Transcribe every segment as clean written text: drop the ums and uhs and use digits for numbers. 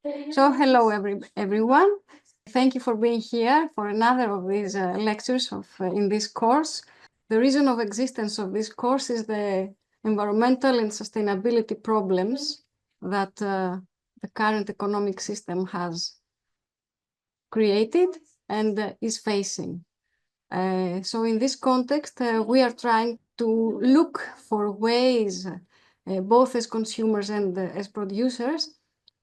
So hello everyone. Thank you for being here for another of these lectures in this course. The reason of existence of this course is the environmental and sustainability problems that the current economic system has created and is facing. So in this context, we are trying to look for ways, both as consumers and as producers,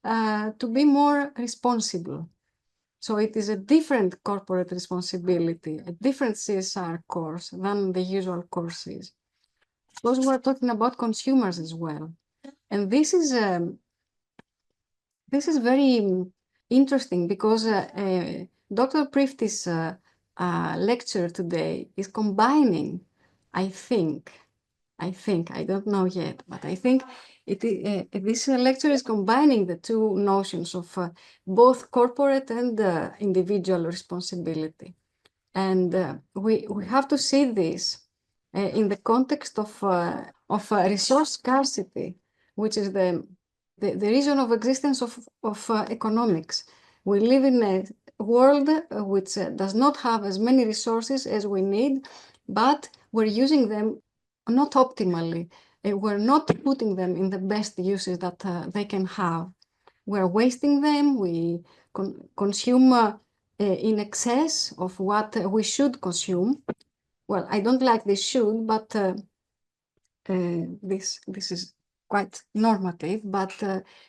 to be more responsible. So it is a different corporate responsibility, a different CSR course than the usual courses. Because we're talking about consumers as well. And this is very interesting because Dr. Prifti's lecture today is combining, I think, I don't know yet, but I think this lecture is combining the two notions of both corporate and individual responsibility. And we have to see this in the context of resource scarcity, which is the reason of existence of economics. We live in a world which does not have as many resources as we need, but we're using them not optimally. We're not putting them in the best uses that they can have. We're wasting them. We consume in excess of what we should consume. Well, I don't like this should, but this is quite normative. But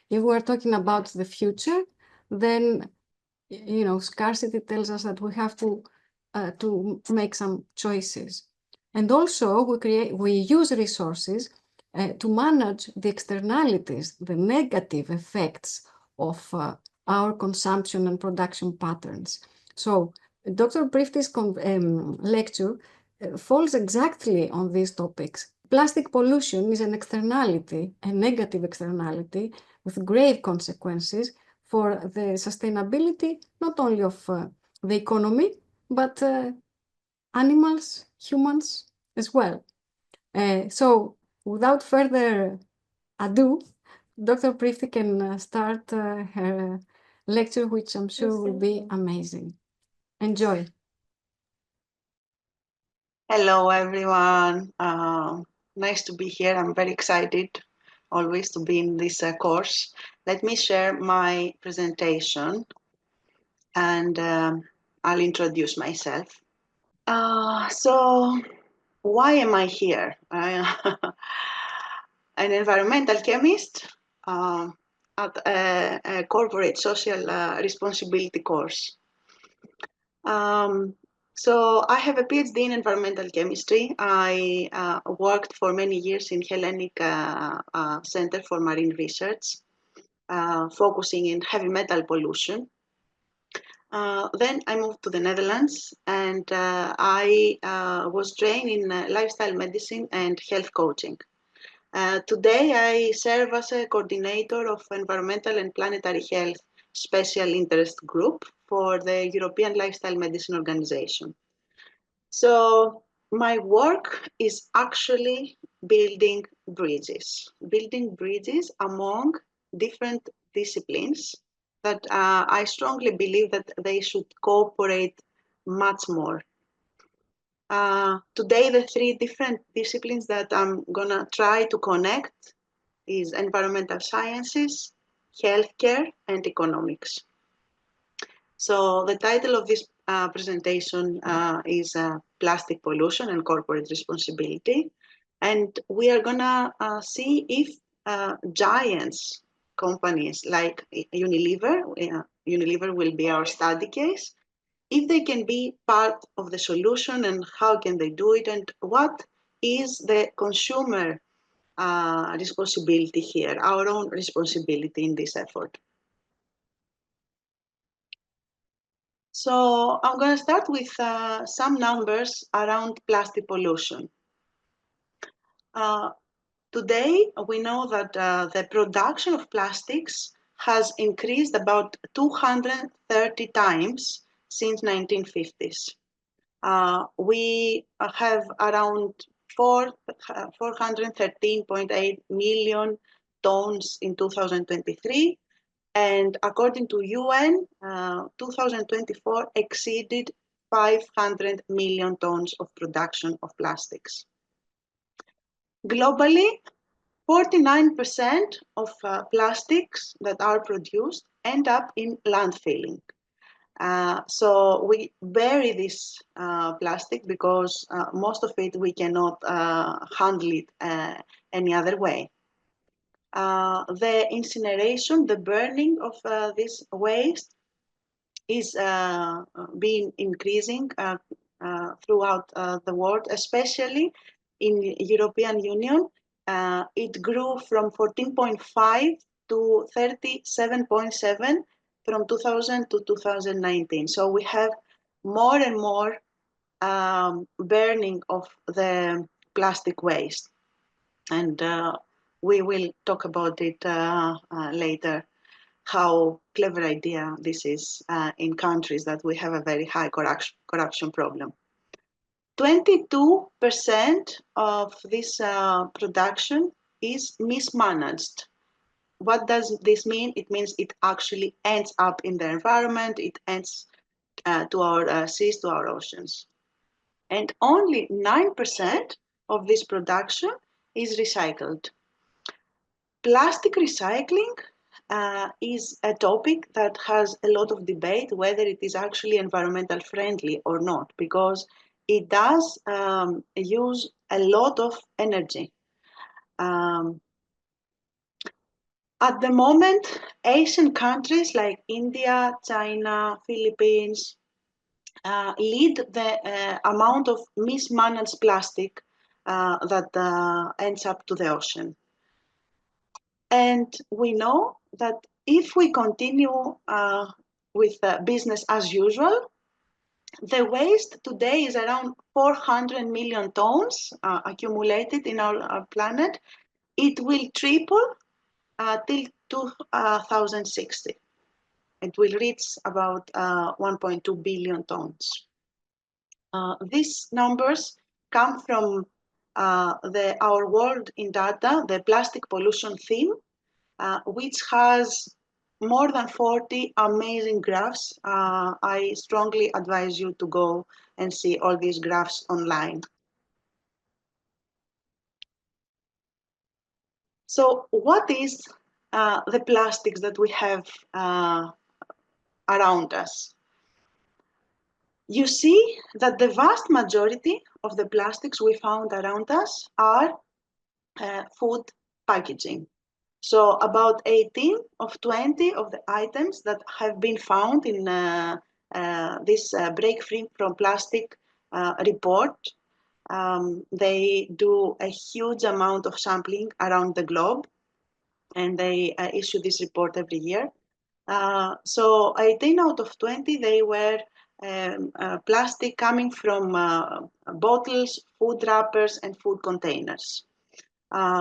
if we're talking about the future, then scarcity tells us that we have to make some choices. And also we use resources to manage the externalities, the negative effects of our consumption and production patterns. So Dr. Prifti's lecture falls exactly on these topics. Plastic pollution is an externality, a negative externality with grave consequences for the sustainability, not only of the economy, but animals, humans as well. So without further ado, Dr. Prifti can start her lecture, which I'm sure will be amazing. Enjoy. Hello, everyone. Nice to be here. I'm very excited always to be in this course. Let me share my presentation and I'll introduce myself. So why am I here? I'm an environmental chemist at a corporate social responsibility course. So I have a PhD in environmental chemistry. I worked for many years in Hellenic Center for Marine Research, focusing in heavy metal pollution. Then I moved to the Netherlands and I was trained in lifestyle medicine and health coaching. Today I serve as a coordinator of environmental and planetary health special interest group for the European Lifestyle Medicine Organization. So my work is actually building bridges among different disciplines that I strongly believe that they should cooperate much more. Today, the three different disciplines that I'm gonna try to connect is environmental sciences, healthcare, and economics. So the title of this presentation is Plastic Pollution and Corporate Responsibility. And we are gonna see if giants companies like Unilever, Unilever will be our study case, if they can be part of the solution and how can they do it and what is the consumer responsibility here, our own responsibility in this effort. So I'm going to start with some numbers around plastic pollution. Today, we know that the production of plastics has increased about 230 times since 1950s. We have around 413.8 million tons in 2023, And according to UN, 2024 exceeded 500 million tons of production of plastics. Globally, 49% of plastics that are produced end up in landfilling. So we bury this plastic because most of it we cannot handle it any other way. The incineration, the burning of this waste is being increasing throughout the world, especially in European Union. It grew from 14.5 to 37.7 from 2000 to 2019. So we have more and more burning of the plastic waste. And we will talk about it later, how clever idea this is in countries that we have a very high corruption problem. 22% of this production is mismanaged. What does this mean? It means it actually ends up in the environment, it ends to our seas, to our oceans. And only 9% of this production is recycled. Plastic recycling is a topic that has a lot of debate whether it is actually environmental friendly or not, because it does use a lot of energy. At the moment, Asian countries like India, China, Philippines lead the amount of mismanaged plastic that ends up to the ocean. And we know that if we continue with business as usual, the waste today is around 400 million tons accumulated in our planet. It will triple till 2060. It will reach about 1.2 billion tons. These numbers come from our World in Data, the plastic pollution theme, which has more than 40 amazing graphs. I strongly advise you to go and see all these graphs online. So what is the plastics that we have around us? You see that the vast majority of the plastics we found around us are food packaging. So about 18 of 20 of the items that have been found in this Break Free from Plastic report, they do a huge amount of sampling around the globe, and they issue this report every year. So 18 out of 20, they were plastic coming from bottles, food wrappers, and food containers.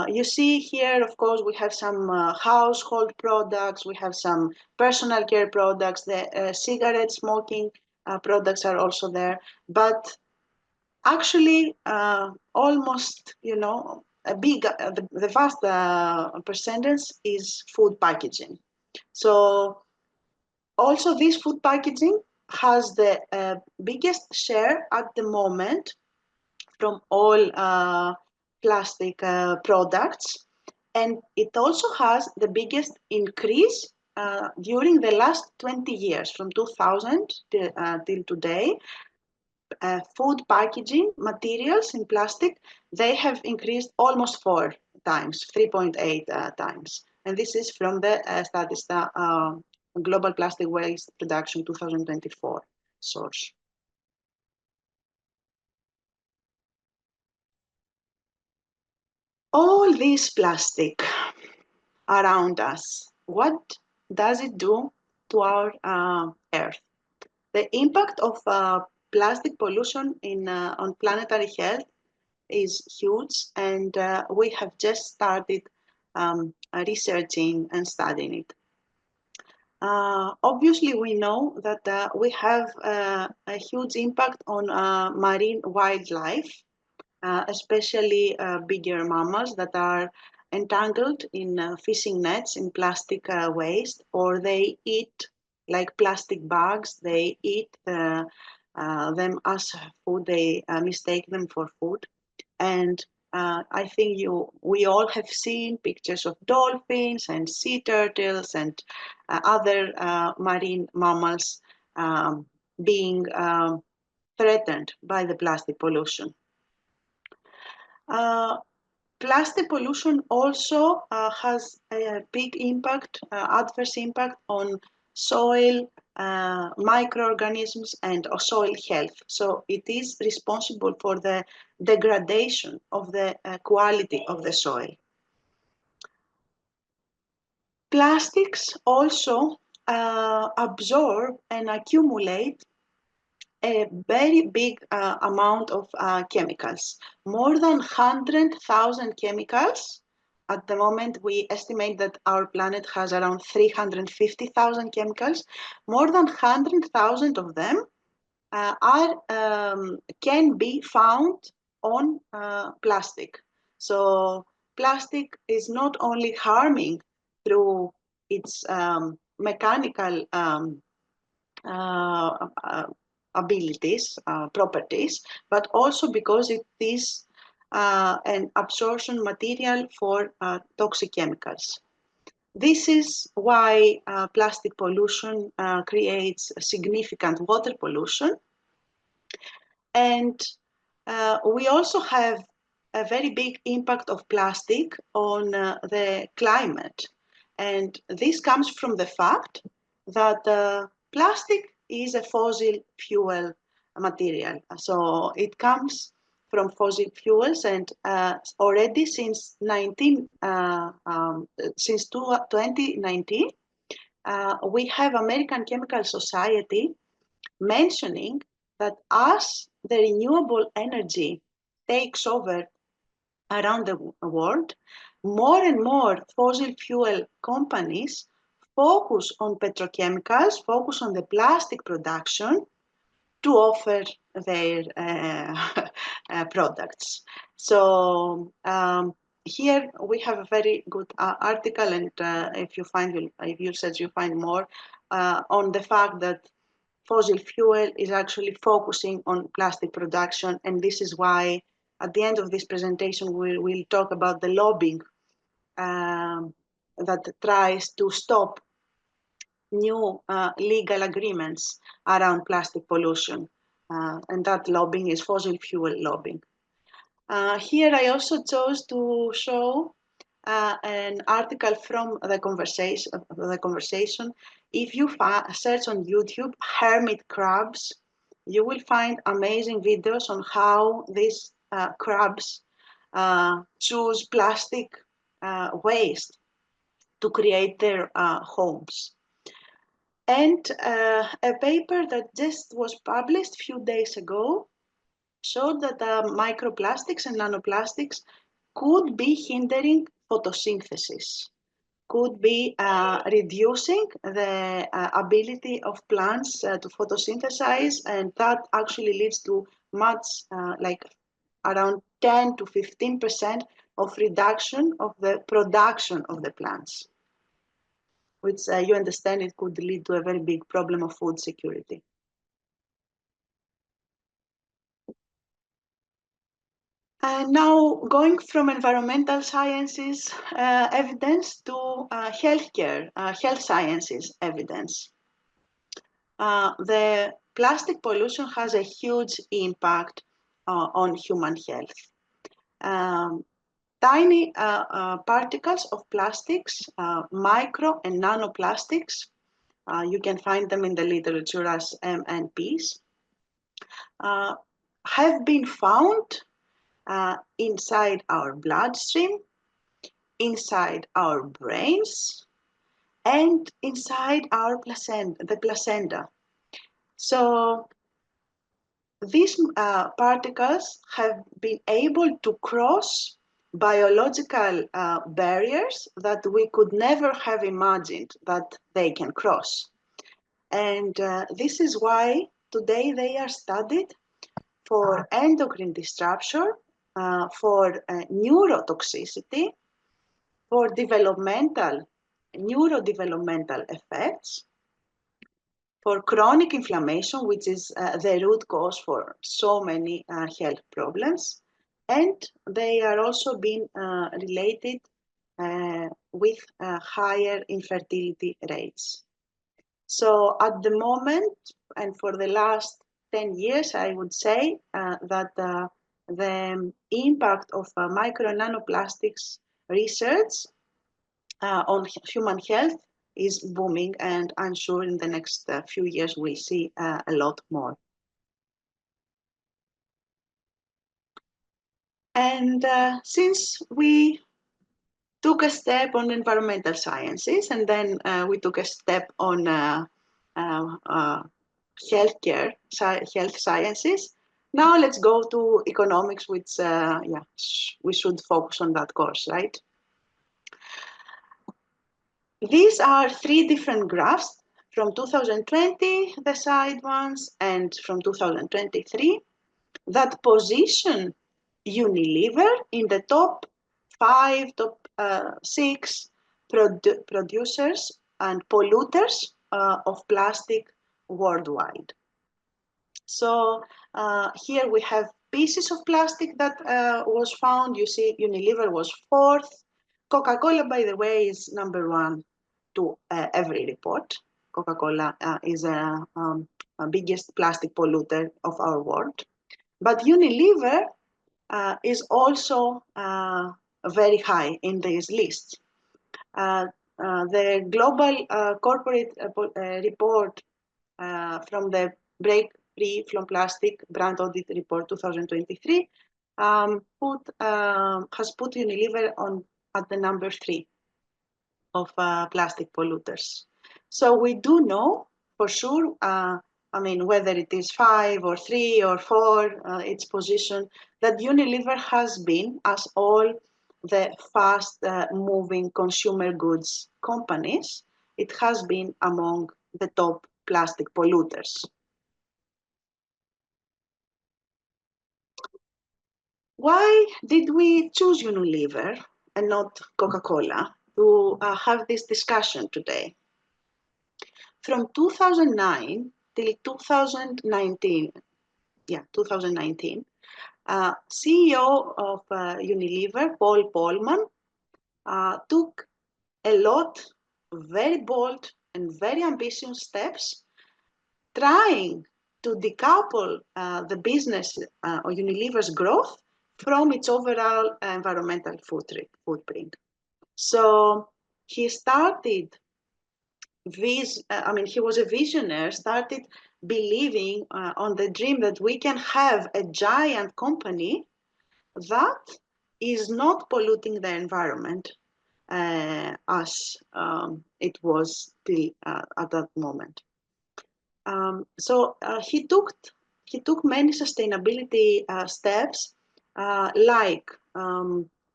You see here, of course, we have some household products, we have some personal care products, the cigarette smoking products are also there, but actually almost, the vast percentage is food packaging. So also this food packaging has the biggest share at the moment from all plastic products, and it also has the biggest increase during the last 20 years, from 2000 till today. Food packaging materials in plastic, they have increased almost 4 times, 3.8 times. And this is from the Statista Global Plastic Waste Production 2024 source. All this plastic around us, what does it do to our Earth? The impact of plastic pollution on planetary health is huge, and we have just started researching and studying it. Obviously, we know that we have a huge impact on marine wildlife, especially bigger mammals that are entangled in fishing nets in plastic waste, or they eat like plastic bags. They eat them as food. They mistake them for food. And I think we all have seen pictures of dolphins and sea turtles and other marine mammals being threatened by the plastic pollution. Plastic pollution also has a big impact, adverse impact on soil, microorganisms, and soil health. So it is responsible for the degradation of the quality of the soil. Plastics also absorb and accumulate a very big amount of chemicals, more than 100,000 chemicals. At the moment, we estimate that our planet has around 350,000 chemicals. More than 100,000 of them can be found on plastic. So plastic is not only harming through its mechanical abilities, properties, but also because it is an absorption material for toxic chemicals. This is why plastic pollution creates significant water pollution. And we also have a very big impact of plastic on the climate. And this comes from the fact that plastic is a fossil fuel material. So it comes from fossil fuels, and already since 2019, we have American Chemical Society mentioning that as the renewable energy takes over around the world, more and more fossil fuel companies focus on petrochemicals, focus on the plastic production to offer their products. So here we have a very good article, and if you search, you find more on the fact that fossil fuel is actually focusing on plastic production, and this is why at the end of this presentation we will talk about the lobbying that tries to stop new legal agreements around plastic pollution, and that lobbying is fossil fuel lobbying. Here I also chose to show an article from the conversation. If you search on YouTube hermit crabs, you will find amazing videos on how these crabs choose plastic waste to create their homes. And a paper that just was published a few days ago showed that microplastics and nanoplastics could be hindering photosynthesis, could be reducing the ability of plants to photosynthesize, and that actually leads to much like around 10 to 15% of reduction of the production of the plants, which you understand it could lead to a very big problem of food security. Now, going from environmental sciences evidence to healthcare, health sciences evidence. The plastic pollution has a huge impact on human health. Tiny particles of plastics, micro and nanoplastics, you can find them in the literature as MNPs, have been found inside our bloodstream, inside our brains, and inside our the placenta. So these particles have been able to cross biological barriers that we could never have imagined that they can cross. And this is why today they are studied for endocrine disruption, for neurotoxicity, for neurodevelopmental effects, for chronic inflammation, which is the root cause for so many health problems, and they are also being related with higher infertility rates. So at the moment, and for the last 10 years, I would say that the impact of micro nanoplastics research on human health is booming, and I'm sure in the next few years we'll see a lot more. And since we took a step on environmental sciences, and then we took a step on healthcare, health sciences, now let's go to economics, which we should focus on that course, right? These are three different graphs from 2020, the side ones, and from 2023 that position Unilever in the top 5, top 6 producers and polluters of plastic worldwide. So here we have pieces of plastic that was found. You see Unilever was 4th. Coca-Cola, by the way, is number 1 to every report. Coca-Cola is the biggest plastic polluter of our world. But Unilever is also very high in this list. The global corporate report from the Break Free from Plastic Brand Audit Report 2023 has put Unilever at the number 3 of plastic polluters. So we do know for sure, I mean, whether it is 5 or 3 or 4, its position, that Unilever has been, as all the fast moving consumer goods companies, it has been among the top plastic polluters. Why did we choose Unilever and not Coca-Cola to have this discussion today? From 2009 till 2019, CEO of Unilever, Polman, took a lot of very bold and very ambitious steps trying to decouple the business or Unilever's growth from its overall environmental footprint. So he started he was a visionary, started believing on the dream that we can have a giant company that is not polluting the environment as it was at that moment. So he took many sustainability steps, like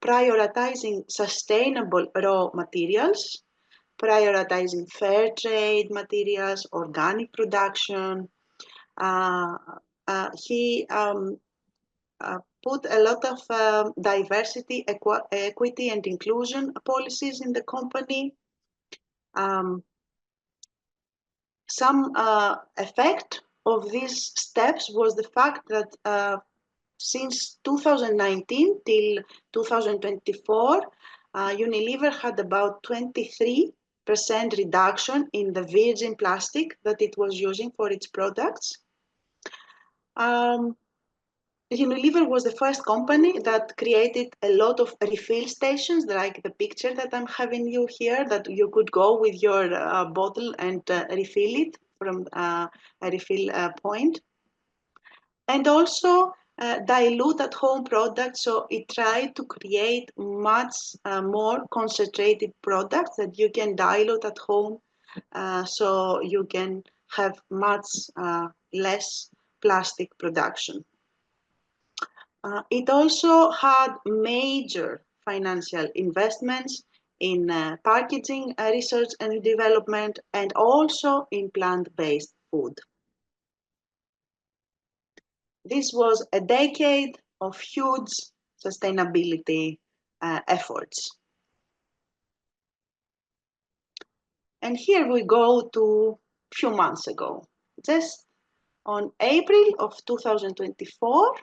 prioritizing sustainable raw materials, prioritizing fair trade materials, organic production. He put a lot of diversity, equity, and inclusion policies in the company. Some effect of these steps was the fact that since 2019 till 2024, Unilever had about 23% reduction in the virgin plastic that it was using for its products. Unilever was the first company that created a lot of refill stations, like the picture that I'm having you here, that you could go with your bottle and refill it from a refill point. And also dilute at home products. So it tried to create much more concentrated products that you can dilute at home, so you can have much less plastic production. It also had major financial investments in packaging research and development, and also in plant-based food. This was a decade of huge sustainability efforts. And here we go to a few months ago. Just on April of 2024,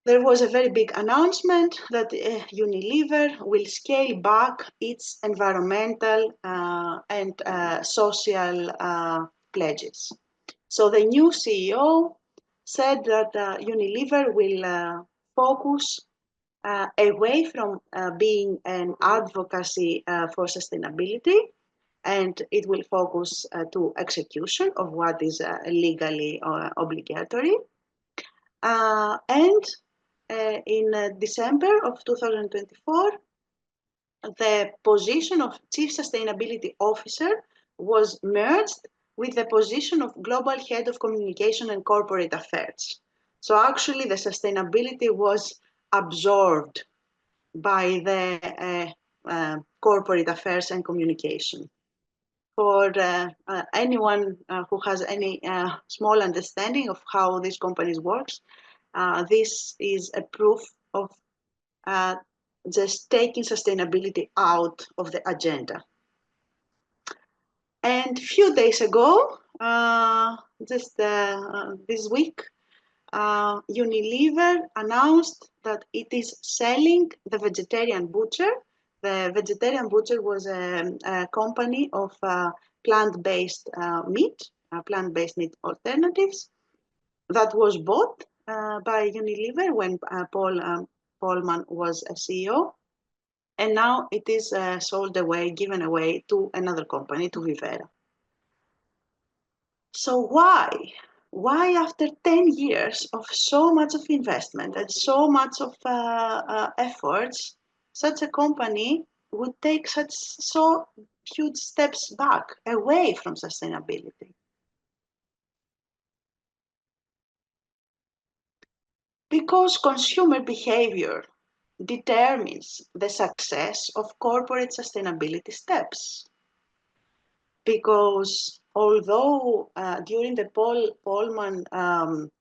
there was a very big announcement that Unilever will scale back its environmental and social pledges. So the new CEO said that Unilever will focus away from being an advocacy for sustainability, and it will focus to execution of what is legally obligatory. And in December of 2024, the position of Chief Sustainability Officer was merged with the position of Global Head of Communication and Corporate Affairs. So actually the sustainability was absorbed by the corporate affairs and communication. For anyone who has any small understanding of how these companies works, this is a proof of just taking sustainability out of the agenda. And a few days ago, just this week, Unilever announced that it is selling the Vegetarian Butcher. The Vegetarian Butcher was a company of plant-based meat alternatives that was bought by Unilever when Polman was a CEO. And now it is sold away, given away to another company, to Vivera. So why? Why after 10 years of so much of investment and so much of efforts, such a company would take so huge steps back away from sustainability? Because consumer behavior determines the success of corporate sustainability steps. Because although during the Polman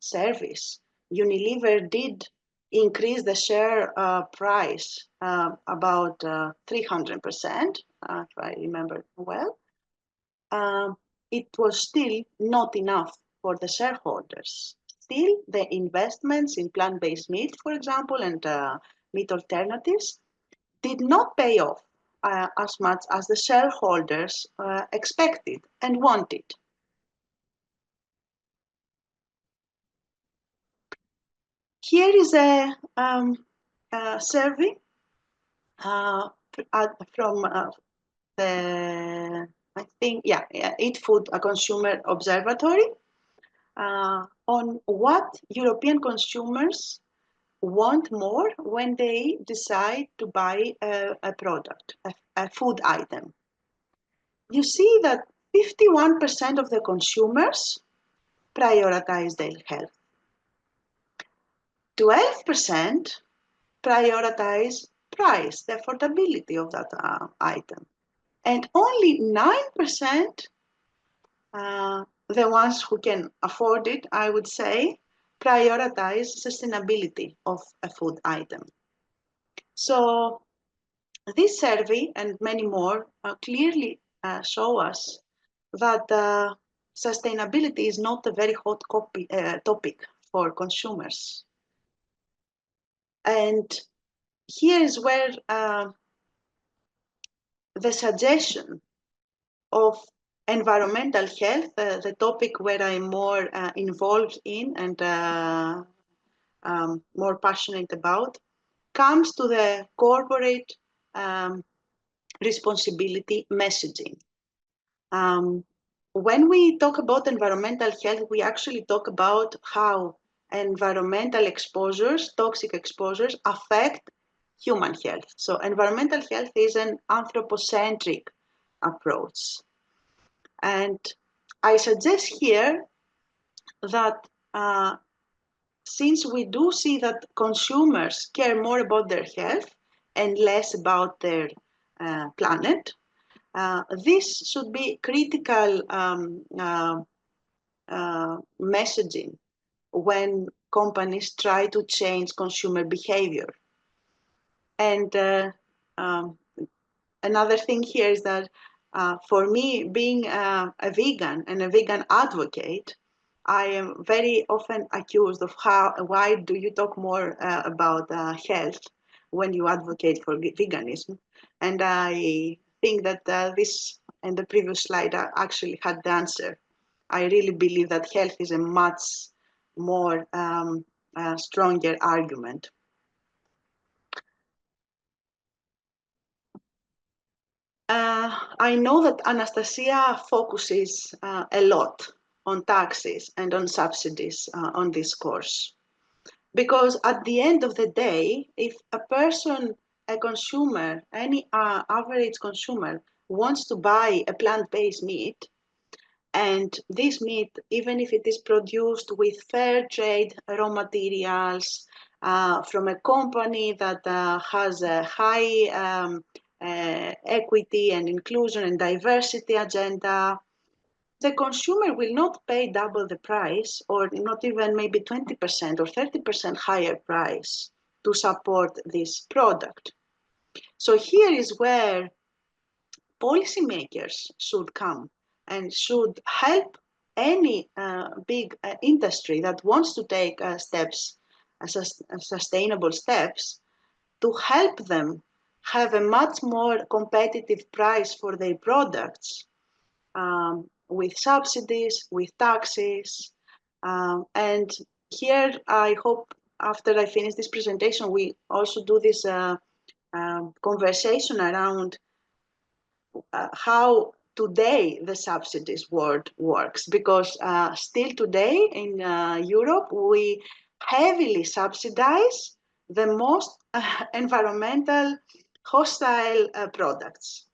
service, Unilever did increase the share price about 300%, if I remember well, it was still not enough for the shareholders. Still, the investments in plant-based meat, for example, and meat alternatives did not pay off as much as the shareholders expected and wanted. Here is a survey from the, I think, Eat Food, a Consumer Observatory, on what European consumers want more when they decide to buy a product, a food item. You see that 51% of the consumers prioritize their health. 12% prioritize price, the affordability of that item. And only 9%, the ones who can afford it, I would say, prioritize sustainability of a food item. So this survey and many more clearly show us that sustainability is not a very hot topic for consumers. And here is where the suggestion of environmental health, the topic where I'm more involved in and more passionate about, comes to the corporate responsibility messaging. When we talk about environmental health, we actually talk about how environmental exposures, toxic exposures, affect human health. So environmental health is an anthropocentric approach. And I suggest here that since we do see that consumers care more about their health and less about their planet, this should be critical messaging when companies try to change consumer behavior. And another thing here is that For me, being a vegan and a vegan advocate, I am very often accused of why do you talk more about health when you advocate for veganism? And I think that this and the previous slide actually had the answer. I really believe that health is a much more stronger argument. I know that Anastasia focuses a lot on taxes and on subsidies on this course. Because at the end of the day, if a person, a consumer, any average consumer wants to buy a plant-based meat, and this meat, even if it is produced with fair trade raw materials from a company that has a high equity and inclusion and diversity agenda, the consumer will not pay double the price or not even maybe 20% or 30% higher price to support this product. So here is where policymakers should come and should help any big industry that wants to take steps, sustainable steps, to help them have a much more competitive price for their products with subsidies, with taxes. And here I hope after I finish this presentation, we also do this conversation around how today the subsidies world works, because still today in Europe, we heavily subsidize the most environmental hostile products.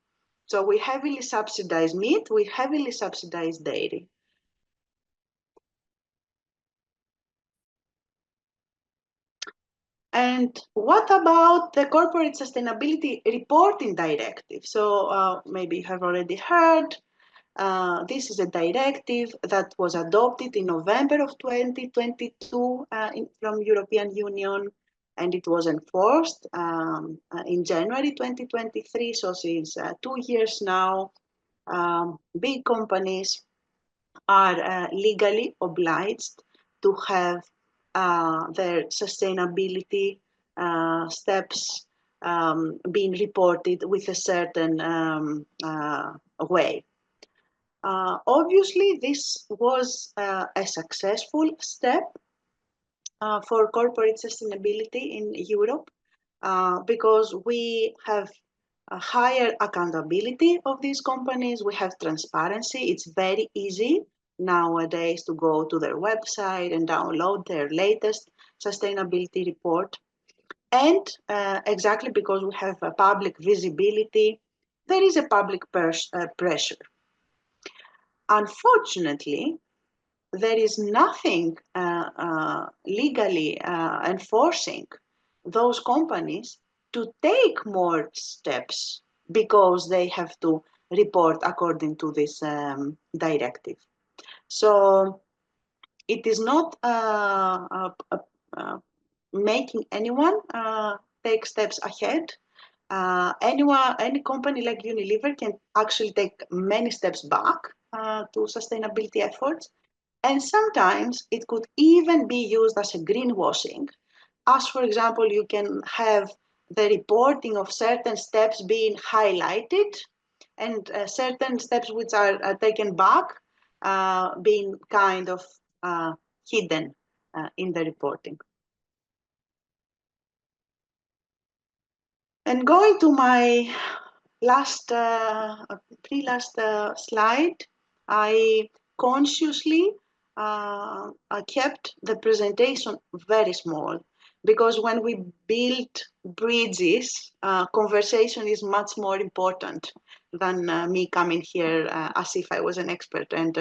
So we heavily subsidize meat, we heavily subsidize dairy. And what about the Corporate Sustainability Reporting Directive? So maybe you have already heard, this is a directive that was adopted in November of 2022 from European Union, and it was enforced in January 2023. So since 2 years now, big companies are legally obliged to have their sustainability steps being reported with a certain way. Obviously, this was a successful step for corporate sustainability in Europe because we have a higher accountability of these companies. We have transparency. It's very easy nowadays to go to their website and download their latest sustainability report. And exactly because we have a public visibility, there is a public pressure. Unfortunately, there is nothing legally enforcing those companies to take more steps because they have to report according to this directive. So it is not making anyone take steps ahead. Any company like Unilever can actually take many steps back to sustainability efforts. And sometimes it could even be used as a greenwashing. As for example, you can have the reporting of certain steps being highlighted and certain steps which are taken back being kind of hidden in the reporting. And going to my last, pre-last slide, I consciously kept the presentation very small because when we build bridges, conversation is much more important than me coming here as if I was an expert and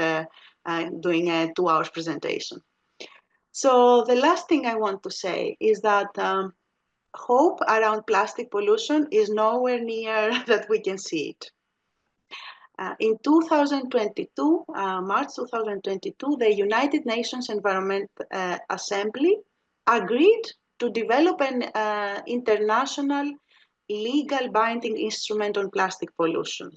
doing a 2 hours presentation. So the last thing I want to say is that hope around plastic pollution is nowhere near that we can see it. In 2022, March 2022, the United Nations Environment Assembly agreed to develop an international legal binding instrument on plastic pollution.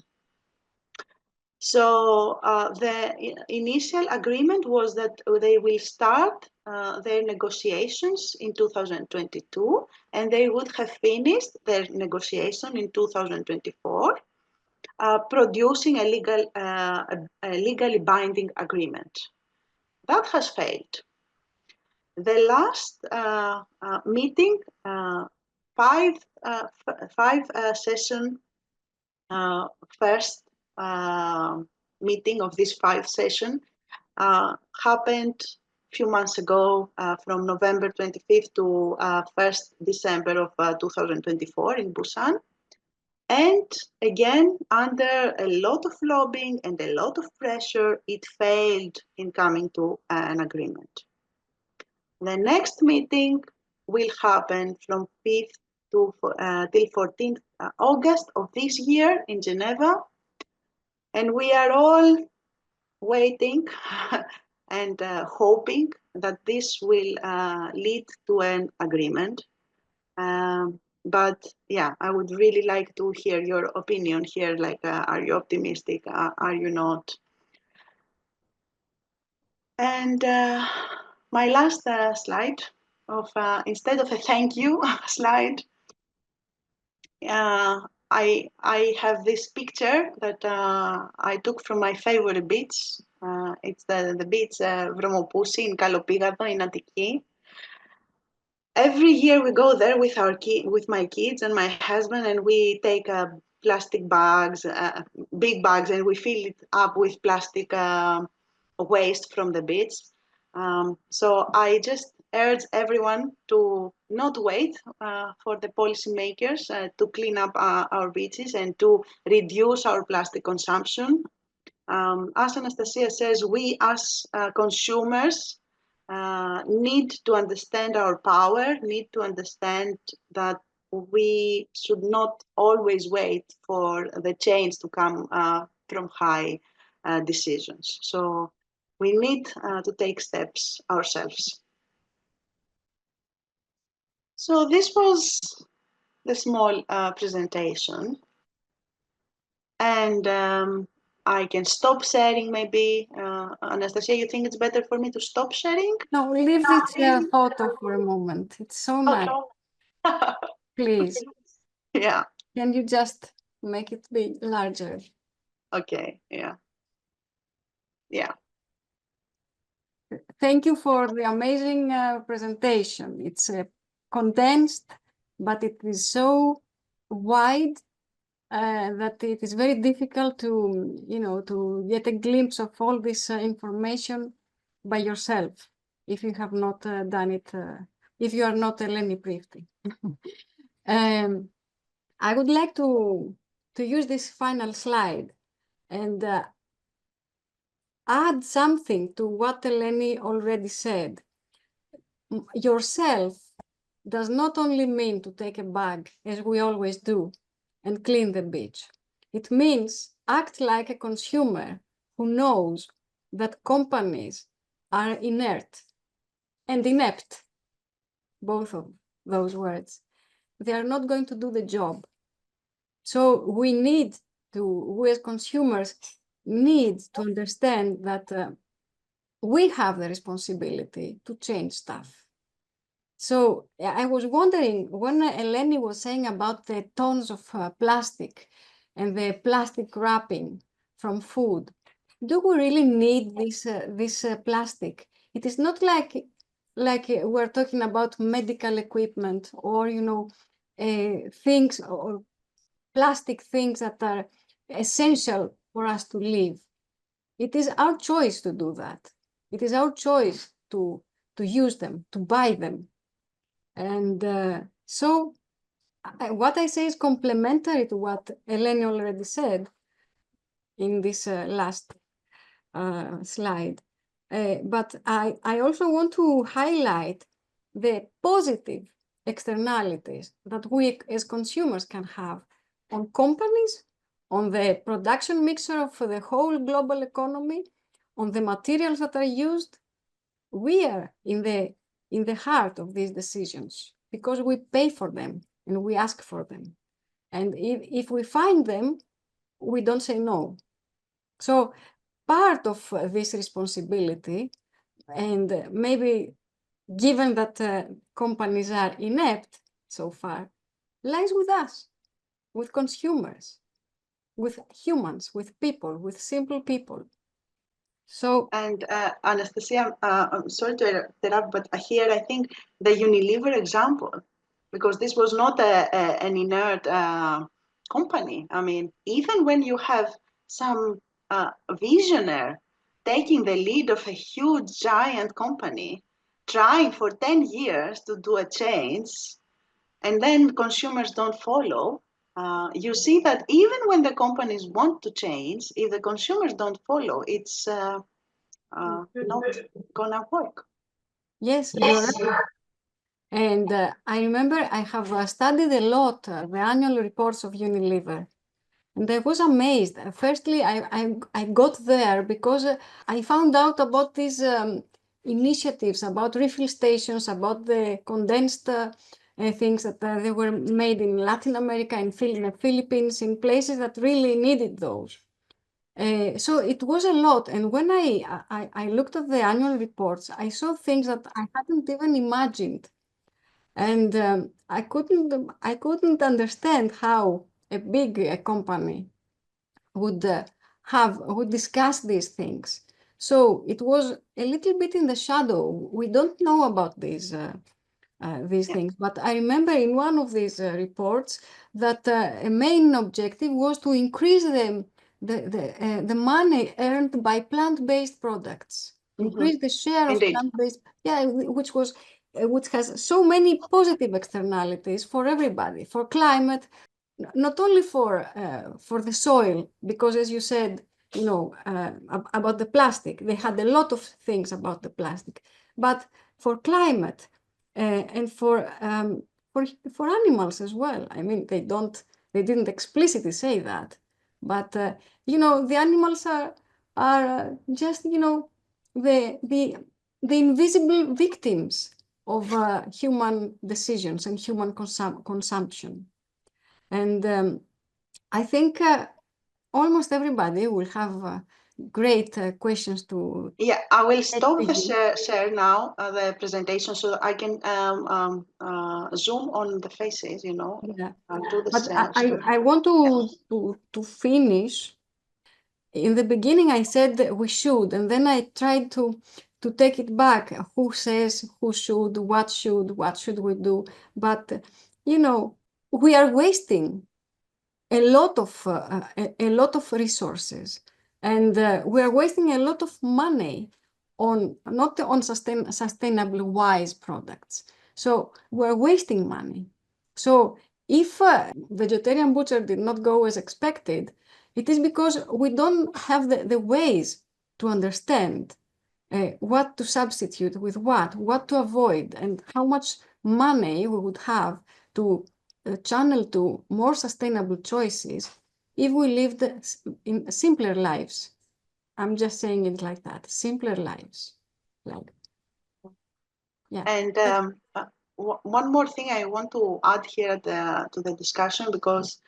So the initial agreement was that they will start their negotiations in 2022, and they would have finished their negotiation in 2024, producing a legally binding agreement. That has failed. The last meeting, five session first meeting of this 5 session happened a few months ago from November 25th to 1st December of 2024 in Busan. And again, under a lot of lobbying and a lot of pressure, it failed in coming to an agreement. The next meeting will happen from 5th to till 14th August of this year in Geneva. And we are all waiting and hoping that this will lead to an agreement. But yeah, I would really like to hear your opinion here. Like, are you optimistic? Are you not? And my last slide of instead of a thank you slide, I have this picture that I took from my favorite beach. It's the beach Vромοπούση in Καλοπήγαδο in Attiki. Every year we go there with with my kids and my husband, and we take plastic bags, big bags, and we fill it up with plastic waste from the beach. So I just urge everyone to not wait for the policymakers to clean up our beaches and to reduce our plastic consumption. As Anastasia says, we as consumers need to understand our power, need to understand that we should not always wait for the change to come from high decisions. So we need to take steps ourselves. So this was the small presentation. And I can stop sharing maybe. Anastasia, you think it's better for me to stop sharing? No, leave this photo for a moment. It's so nice. Please. Yeah. Can you just make it be larger? Okay. Yeah. Yeah. Thank you for the amazing presentation. It's condensed, but it is so wide that it is very difficult to, to get a glimpse of all this information by yourself if you have not done it, if you are not Eleni Prifti. I would like to use this final slide and add something to what Eleni already said. Yourself does not only mean to take a bag, as we always do, and clean the beach. It means act like a consumer who knows that companies are inert and inept, both of those words. They are not going to do the job. So we as consumers need to understand that we have the responsibility to change stuff. So I was wondering, when Eleni was saying about the tons of plastic and the plastic wrapping from food, do we really need this plastic? It is not like we're talking about medical equipment or, things or plastic things that are essential for us to live. It is our choice to do that. It is our choice to use them, to buy them. And so what I say is complementary to what Eleni already said in this last slide. But I also want to highlight the positive externalities that we as consumers can have on companies, on the production mixture of the whole global economy, on the materials that are used. We are in the heart of these decisions because we pay for them and we ask for them. And if we find them, we don't say no. So part of this responsibility, and maybe given that companies are inept so far, lies with us, with consumers, with humans, with people, with simple people. So, and Anastasia, I'm sorry to interrupt, but here I think the Unilever example, because this was not an inert company. I mean, even when you have some visionary taking the lead of a huge giant company, trying for 10 years to do a change, and then consumers don't follow, you see that even when the companies want to change, if the consumers don't follow, it's not gonna work. yes, you're right. And I remember I have studied a lot the annual reports of Unilever. And I was amazed. Firstly, I got there because I found out about these initiatives, about refill stations, about the condensed things that they were made in Latin America, in the Philippines, in places that really needed those. So it was a lot. And when I looked at the annual reports, I saw things that I hadn't even imagined. And I couldn't understand how a big company would discuss these things. So it was a little bit in the shadow. We don't know about these things, but I remember in one of these reports that a main objective was to increase the money earned by plant-based products, increase the share of Indeed. plant-based, which has so many positive externalities for everybody, for climate, not only for the soil, because as you said, about the plastic, they had a lot of things about the plastic, but for climate and for animals as well. I mean, they didn't explicitly say that, but the animals are just the invisible victims of human decisions and human consumption. And I think almost everybody will have great questions to. Yeah, I will stop the you. share now, the presentation, so I can zoom on the faces, Yeah. do the But share. I want to finish. In the beginning, I said that we should, and then I tried to take it back. Who says who should, what should we do? But, we are wasting a lot of resources, and we are wasting a lot of money on not on sustainably wise products. So we're wasting money. So if vegetarian butcher did not go as expected, it is because we don't have the ways to understand what to substitute with what to avoid, and how much money we would have to channel to more sustainable choices if we lived in simpler lives. I'm just saying it like that, simpler lives. Yeah. And one more thing I want to add here to the discussion, because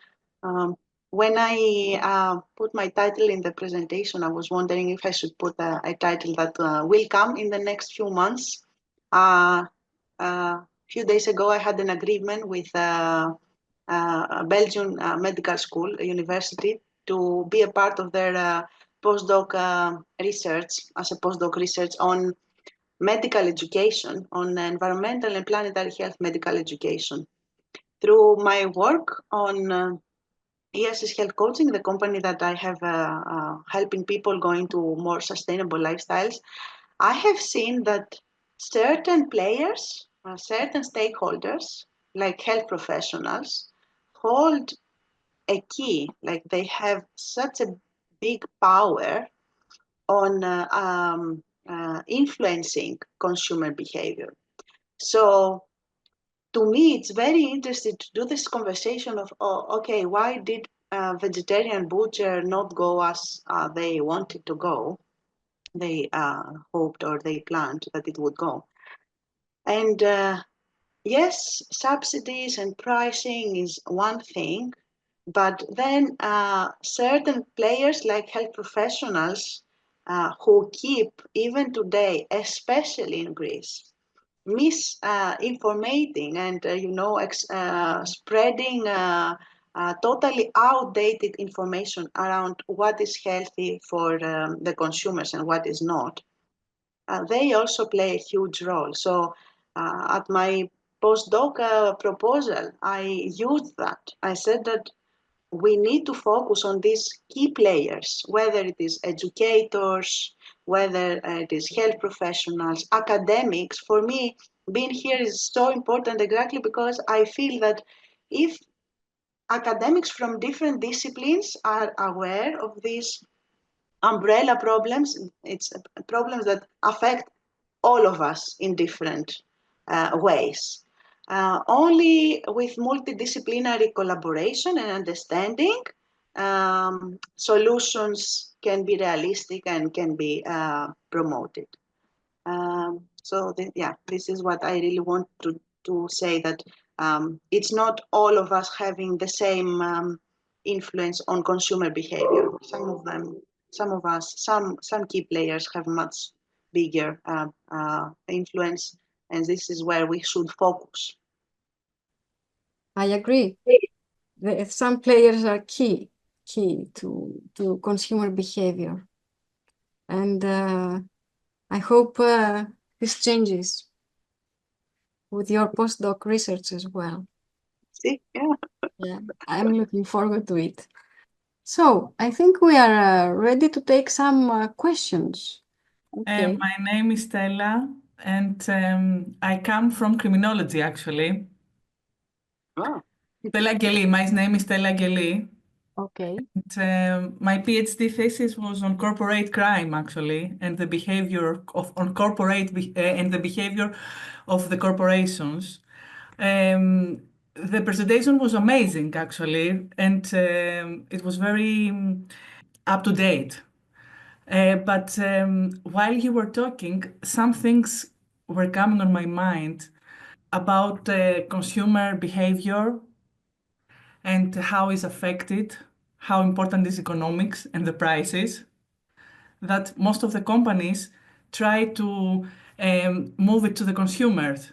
when I put my title in the presentation, I was wondering if I should put a title that will come in the next few months. A few days ago, I had an agreement with a Belgian medical school, a university, to be a part of their postdoc research, as a postdoc research on medical education, on environmental and planetary health medical education. Through my work on ESS Health Coaching, the company that I have helping people going to more sustainable lifestyles, I have seen that certain players, certain stakeholders, like health professionals, hold a key, like they have such a big power on influencing consumer behavior. So to me, it's very interesting to do this conversation of, okay, why did vegetarian butcher not go as they wanted to go? They hoped or they planned that it would go. And yes, subsidies and pricing is one thing, But then certain players like health professionals who keep, even today, especially in Greece, misinformating and spreading totally outdated information around what is healthy for the consumers and what is not. They also play a huge role. So at my postdoc proposal, I used that. I said that we need to focus on these key players, whether it is educators, whether it is health professionals, academics. For me, being here is so important exactly because I feel that if academics from different disciplines are aware of these umbrella problems, it's problems that affect all of us in different ways. Only with multidisciplinary collaboration and understanding, solutions can be realistic and can be promoted. This is what I really want to say, that it's not all of us having the same influence on consumer behavior. Some key players have much bigger influence, and this is where we should focus. I agree. Some players are key to consumer behavior. And I hope this changes with your postdoc research as well. See, yeah. Yeah, I'm looking forward to it. So I think we are ready to take some questions. Okay. My name is Stella, and I come from criminology, actually. Oh. Stella Geli. My name is Stella Geli. Okay. And, my PhD thesis was on corporate crime, actually, and the behavior on and the behavior of the corporations. The presentation was amazing, actually, and it was very up to date. But while you were talking, some things were coming on my mind about consumer behavior and how it's affected, how important is economics and the prices, that most of the companies try to move it to the consumers.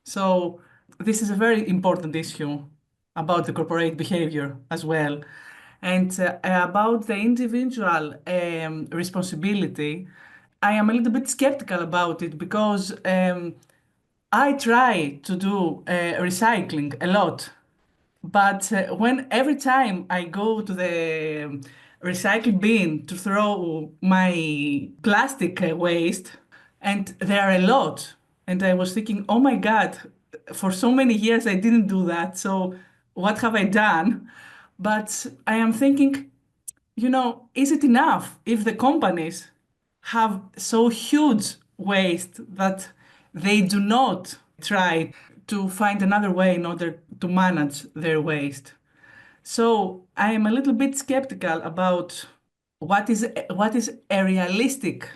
So this is a very important issue about the corporate behavior as well. And about the individual responsibility, I am a little bit skeptical about it because I try to do recycling a lot. But when every time I go to the recycle bin to throw my plastic waste, and there are a lot, and I was thinking, oh my God, for so many years I didn't do that. So what have I done? But I am thinking, is it enough if the companies have so huge waste that they do not try to find another way in order to manage their waste? So I am a little bit skeptical about what is a realistic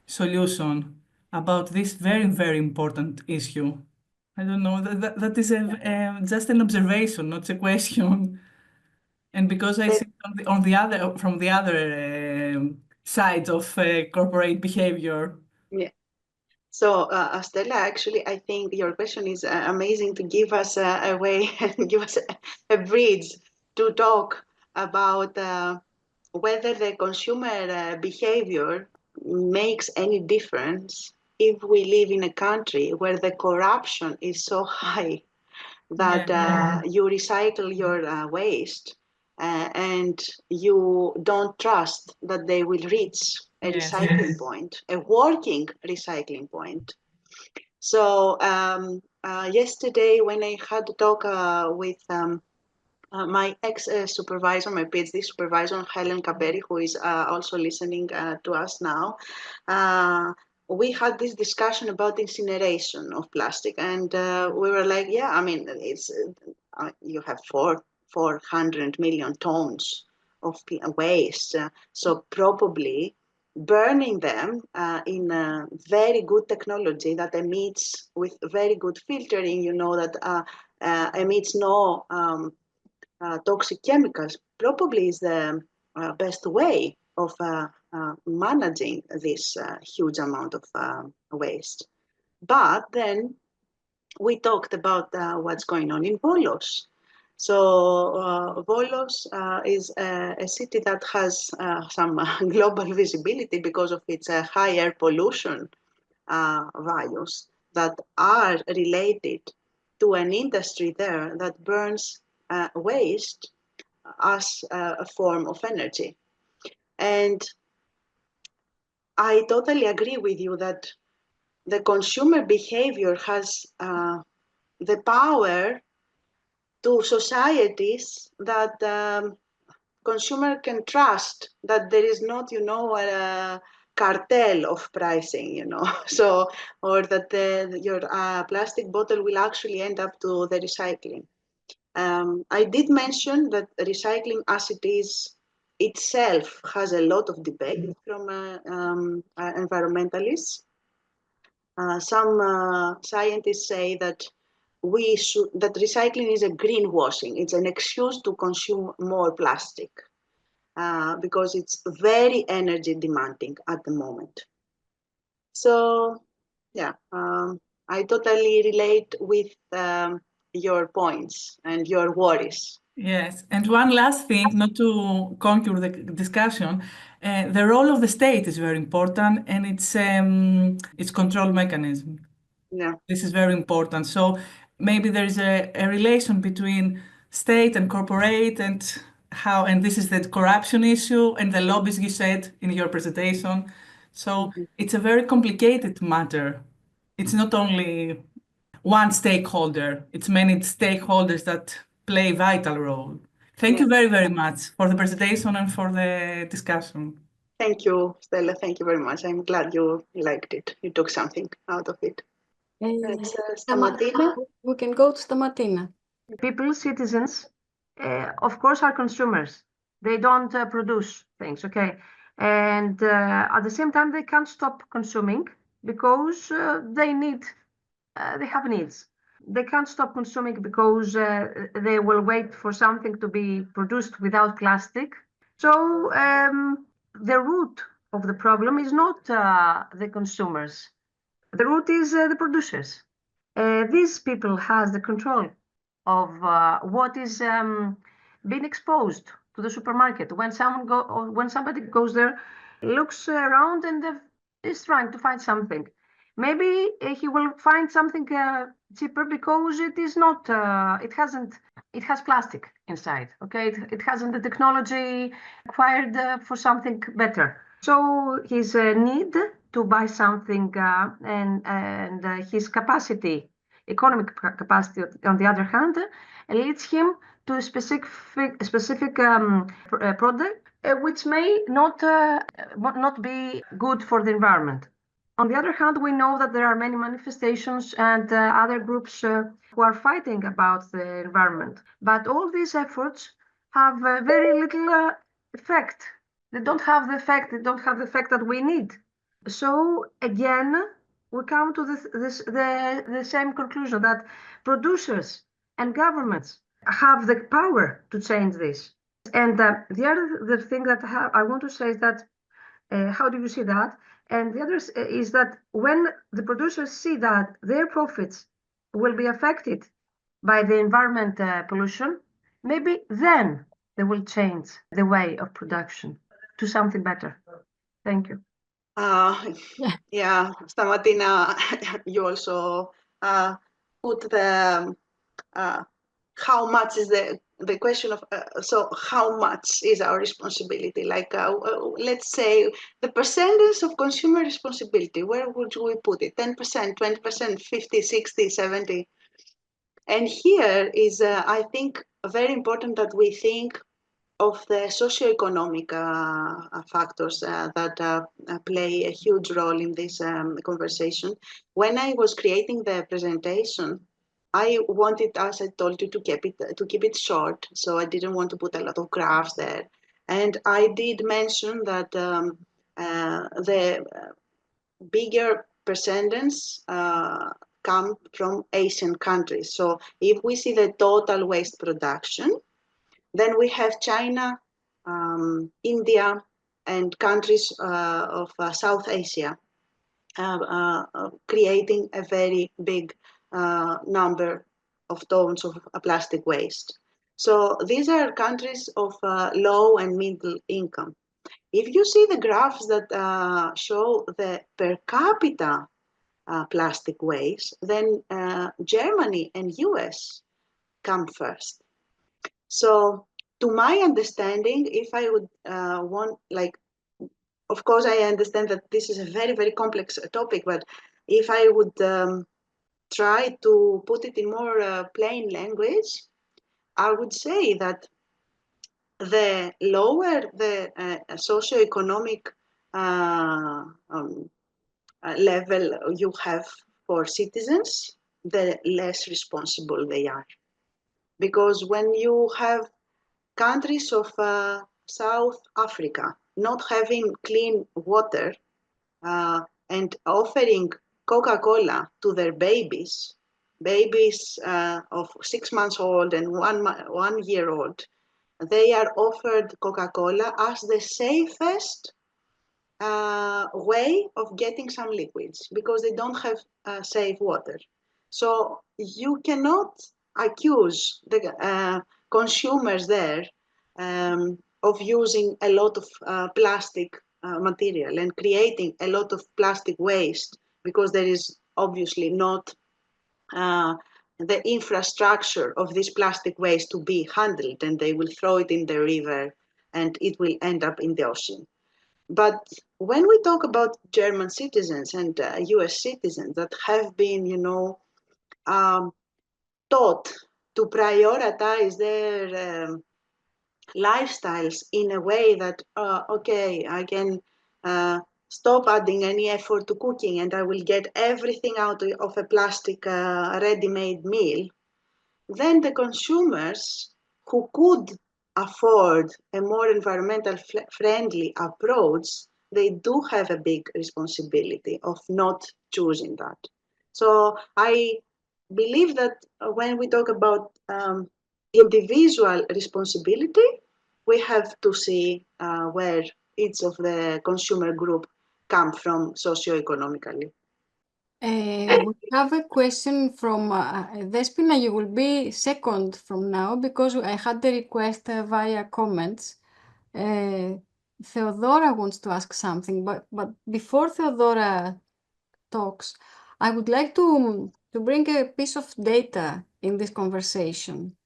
solution about this very, very important issue. I don't know. That is just an observation, not a question. And because I see from the other sides of corporate behavior. Yeah. So, Stella, actually, I think your question is amazing to give us a way and give us a bridge to talk about whether the consumer behavior makes any difference if we live in a country where the corruption is so high that you recycle your waste and you don't trust that they will reach a recycling point, a working recycling point. So yesterday when I had to talk with my ex-supervisor, my PhD supervisor, Helen Caperi, who is also listening to us now, we had this discussion about incineration of plastic, and we were like, yeah, I mean, it's you have 400 million tons of waste, so probably burning them in a very good technology that emits with very good filtering, that emits no toxic chemicals probably is the best way of managing this huge amount of waste. But then we talked about what's going on in Volos. So Volos is a city that has some global visibility because of its higher pollution values that are related to an industry there that burns waste as a form of energy. And I totally agree with you that the consumer behavior has the power to societies that consumer can trust, that there is not, a cartel of pricing, so, or that your plastic bottle will actually end up to the recycling. I did mention that recycling as it is itself has a lot of debate from environmentalists. Some scientists say that that recycling is a greenwashing. It's an excuse to consume more plastic because it's very energy demanding at the moment. So, yeah, I totally relate with your points and your worries. Yes, and one last thing, not to conclude the discussion, the role of the state is very important, and its control mechanism. Yeah. This is very important. So maybe there is a relation between state and corporate, and this is the corruption issue and the lobbies you said in your presentation. So it's a very complicated matter. It's not only one stakeholder, it's many stakeholders that play a vital role. Thank you very, very much for the presentation and for the discussion. Thank you, Stella. Thank you very much. I'm glad you liked it. You took something out of it. Stamatina. We can go to Stamatina. People, citizens, of course, are consumers. They don't produce things, okay? And at the same time, they can't stop consuming because they have needs. They can't stop consuming because they will wait for something to be produced without plastic. So the root of the problem is not the consumers. The root is the producers. These people has the control of what is being exposed to the supermarket. When somebody goes there, looks around and is trying to find something. Maybe he will find something cheaper because it is not. It has plastic inside. Okay, it hasn't the technology required for something better. So his need to buy something and his capacity, economic capacity, on the other hand, leads him to a specific product which may not be good for the environment. On the other hand, we know that there are many manifestations and other groups who are fighting about the environment. But all these efforts have very little effect. They don't have the effect. They don't have the effect that we need. So again, we come to the same conclusion that producers and governments have the power to change this. And the other thing that I want to say is that how do you see that? And the other is that when the producers see that their profits will be affected by the environment pollution, maybe then they will change the way of production to something better. Thank you. Yeah, Stamatina, you also put the how much is the question of so how much is our responsibility? Like let's say the percentage of consumer responsibility, where would we put it? 10%, 20%, 50, 60, 70? And here is I think very important that we think of the socioeconomic factors that play a huge role in this conversation. When I was creating the presentation, I wanted, as I told you, to keep it short, so I didn't want to put a lot of graphs there. And I did mention that the bigger percentage come from Asian countries. So if we see the total waste production, Then we have China, India, and countries of South Asia creating a very big number of tons of plastic waste. So these are countries of low and middle income. If you see the graphs that show the per capita plastic waste, then Germany and US come first. So to my understanding, if I would want, like, of course, I understand that this is a very, very complex topic, but if I would try to put it in more plain language, I would say that the lower the socioeconomic level you have for citizens, the less responsible they are. Because when you have countries of South Africa not having clean water and offering Coca-Cola to their babies of 6 months old and 1 year old, they are offered Coca-Cola as the safest way of getting some liquids because they don't have safe water. So you cannot accuse the consumers there of using a lot of plastic material and creating a lot of plastic waste because there is obviously not the infrastructure of this plastic waste to be handled, and they will throw it in the river and it will end up in the ocean. But when we talk about German citizens and US citizens that have been, taught to prioritize their lifestyles in a way that, okay, I can stop adding any effort to cooking and I will get everything out of a plastic ready-made meal, then the consumers who could afford a more environmental friendly approach, they do have a big responsibility of not choosing that. So I believe that when we talk about individual responsibility, we have to see where each of the consumer group come from socioeconomically. We have a question from Despina. You will be second from now because I had the request via comments. Theodora wants to ask something, but before Theodora talks, I would like to bring a piece of data in this conversation.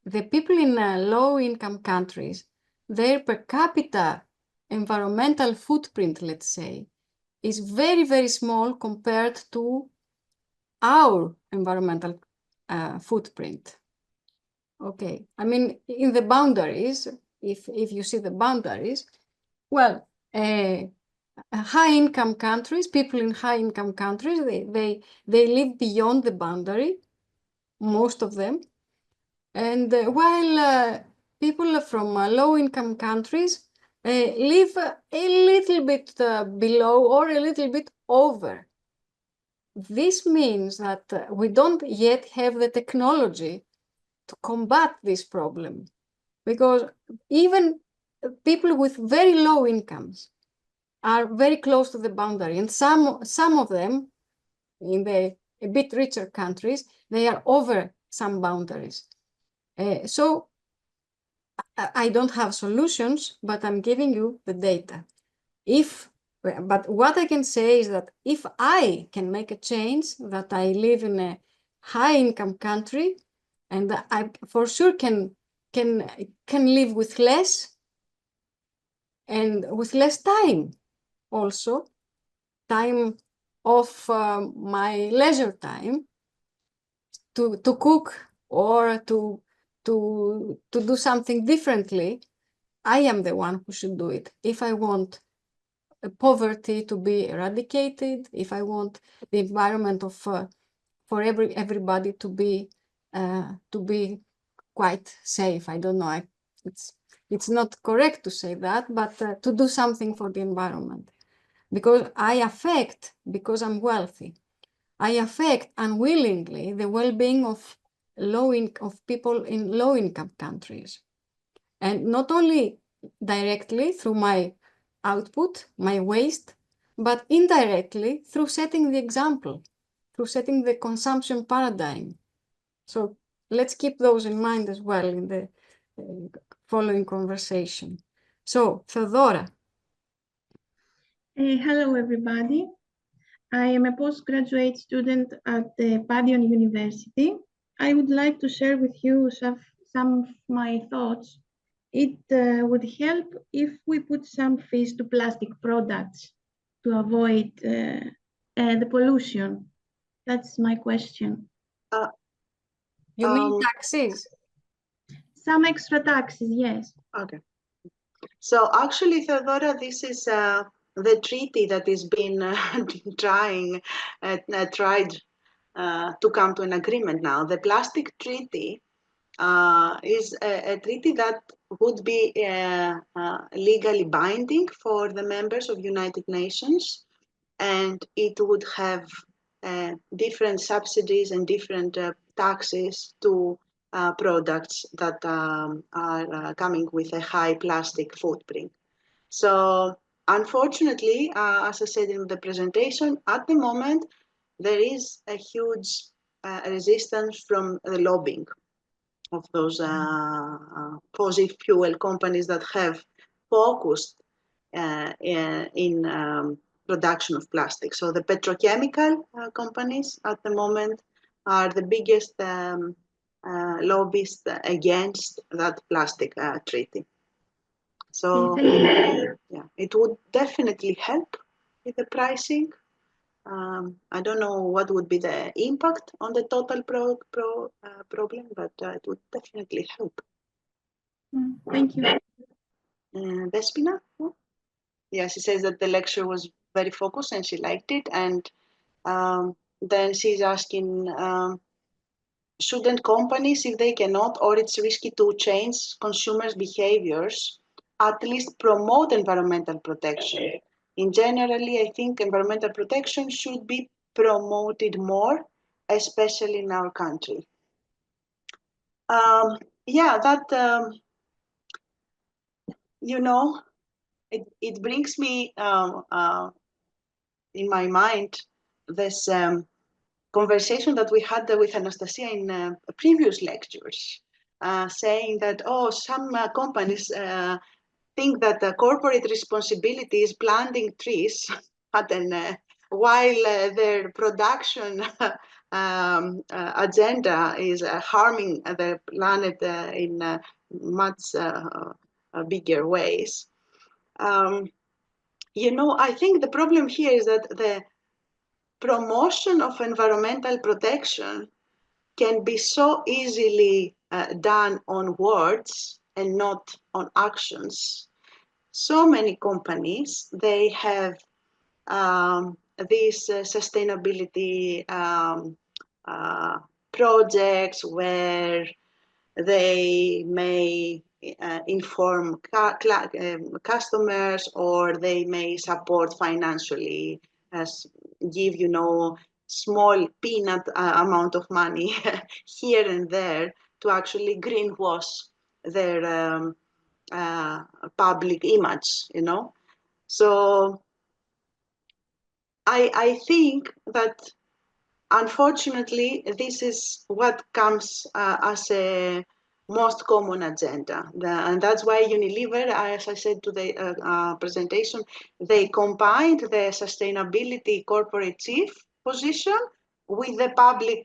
The people in low-income countries, their per capita environmental footprint, let's say, is very, very small compared to our environmental footprint. Okay, I mean, in the boundaries, if you see the boundaries, well, high-income countries, people in high-income countries, they live beyond the boundary, most of them. And while people from low-income countries live a little bit below or a little bit over. This means that we don't yet have the technology to combat this problem, because even people with very low incomes are very close to the boundary, and some of them in the a bit richer countries, they are over some boundaries. So I don't have solutions, but I'm giving you the data. But what I can say is that if I can make a change, that I live in a high-income country, and I for sure can live with less, and with less time, also time of my leisure time to cook or to do something differently. I am the one who should do it. If I want poverty to be eradicated, if I want the environment of for everybody to be quite safe, I don't know. It's not correct to say that, but to do something for the environment, because because I'm wealthy, I affect unwillingly the well-being of people in low-income countries. And not only directly through my output, my waste, but indirectly through setting the example, through setting the consumption paradigm. So let's keep those in mind as well in the following conversation. So, Theodora. Hello, everybody. I am a postgraduate student at the Padion University. I would like to share with you some of my thoughts. It would help if we put some fees to plastic products to avoid the pollution. That's my question. You mean taxes? Some extra taxes, yes. Okay. So actually, Theodora, this is the treaty that has been tried to come to an agreement now. The plastic treaty is a treaty that would be legally binding for the members of United Nations, and it would have different subsidies and different taxes to products that are coming with a high plastic footprint. So unfortunately, as I said in the presentation, at the moment, there is a huge resistance from the lobbying of those fossil fuel companies that have focused in production of plastic. So the petrochemical companies at the moment are the biggest lobbyists against that plastic treaty. So yeah, it would definitely help with the pricing. I don't know what would be the impact on the total problem, but it would definitely help. Thank you. Despina? Yeah, she says that the lecture was very focused and she liked it. And then she's asking, shouldn't companies, if they cannot or it's risky to change consumers' behaviors, at least promote environmental protection? In generally, I think environmental protection should be promoted more, especially in our country. Yeah, that, you know, it brings me in my mind this conversation that we had with Anastasia in previous lectures, saying that, oh, some companies think that the corporate responsibility is planting trees, while their production agenda is harming the planet in much bigger ways. You know, I think the problem here is that the promotion of environmental protection can be so easily done on words and not on actions. So many companies, they have these sustainability projects where they may inform customers, or they may support financially, as give, you know, small peanut amount of money here and there to actually greenwash their public image, you know. So I think that unfortunately this is what comes as a most common agenda, and that's why Unilever, as I said to the presentation, they combined the sustainability corporate chief position with the public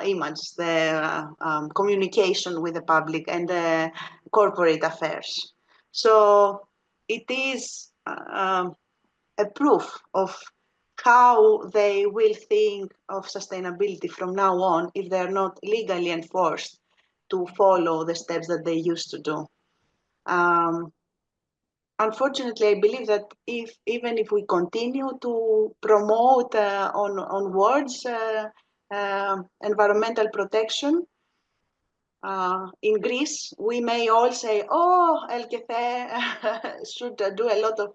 image, the communication with the public and the corporate affairs. So it is a proof of how they will think of sustainability from now on if they're not legally enforced to follow the steps that they used to do. Unfortunately, I believe that even if we continue to promote on words environmental protection, in Greece, we may all say, oh, LKF should do a lot of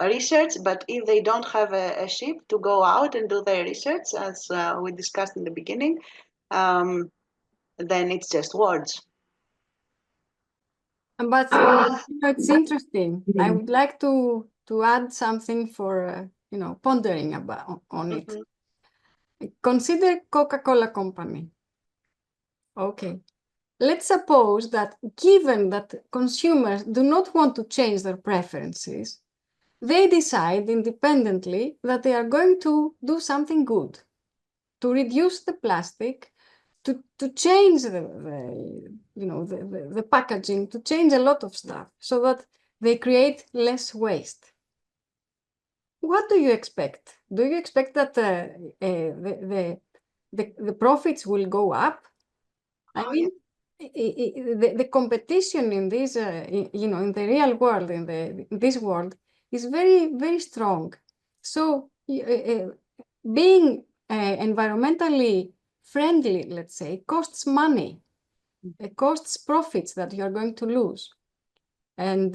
research, but if they don't have a ship to go out and do their research, as we discussed in the beginning, then it's just words. But it's interesting. I would like to add something for pondering about on it. Consider Coca-Cola Company. Okay. Let's suppose that given that consumers do not want to change their preferences, they decide independently that they are going to do something good, to reduce the plastic, to change the packaging, to change a lot of stuff so that they create less waste. What do you expect? Do you expect that the profits will go up? I mean, the competition in this, in the real world, in this world, is very, very strong. So being environmentally friendly, let's say, costs money. It costs profits that you are going to lose. And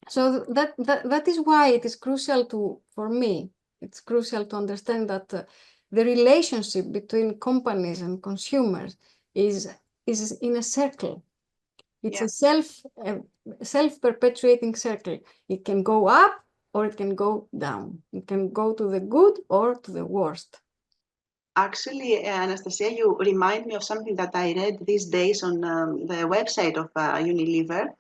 so that is why it is crucial for me, it's crucial to understand that the relationship between companies and consumers is in a circle. It's a self-perpetuating circle. It can go up or it can go down. It can go to the good or to the worst. Actually, Anastasia, you remind me of something that I read these days on the website of Unilever.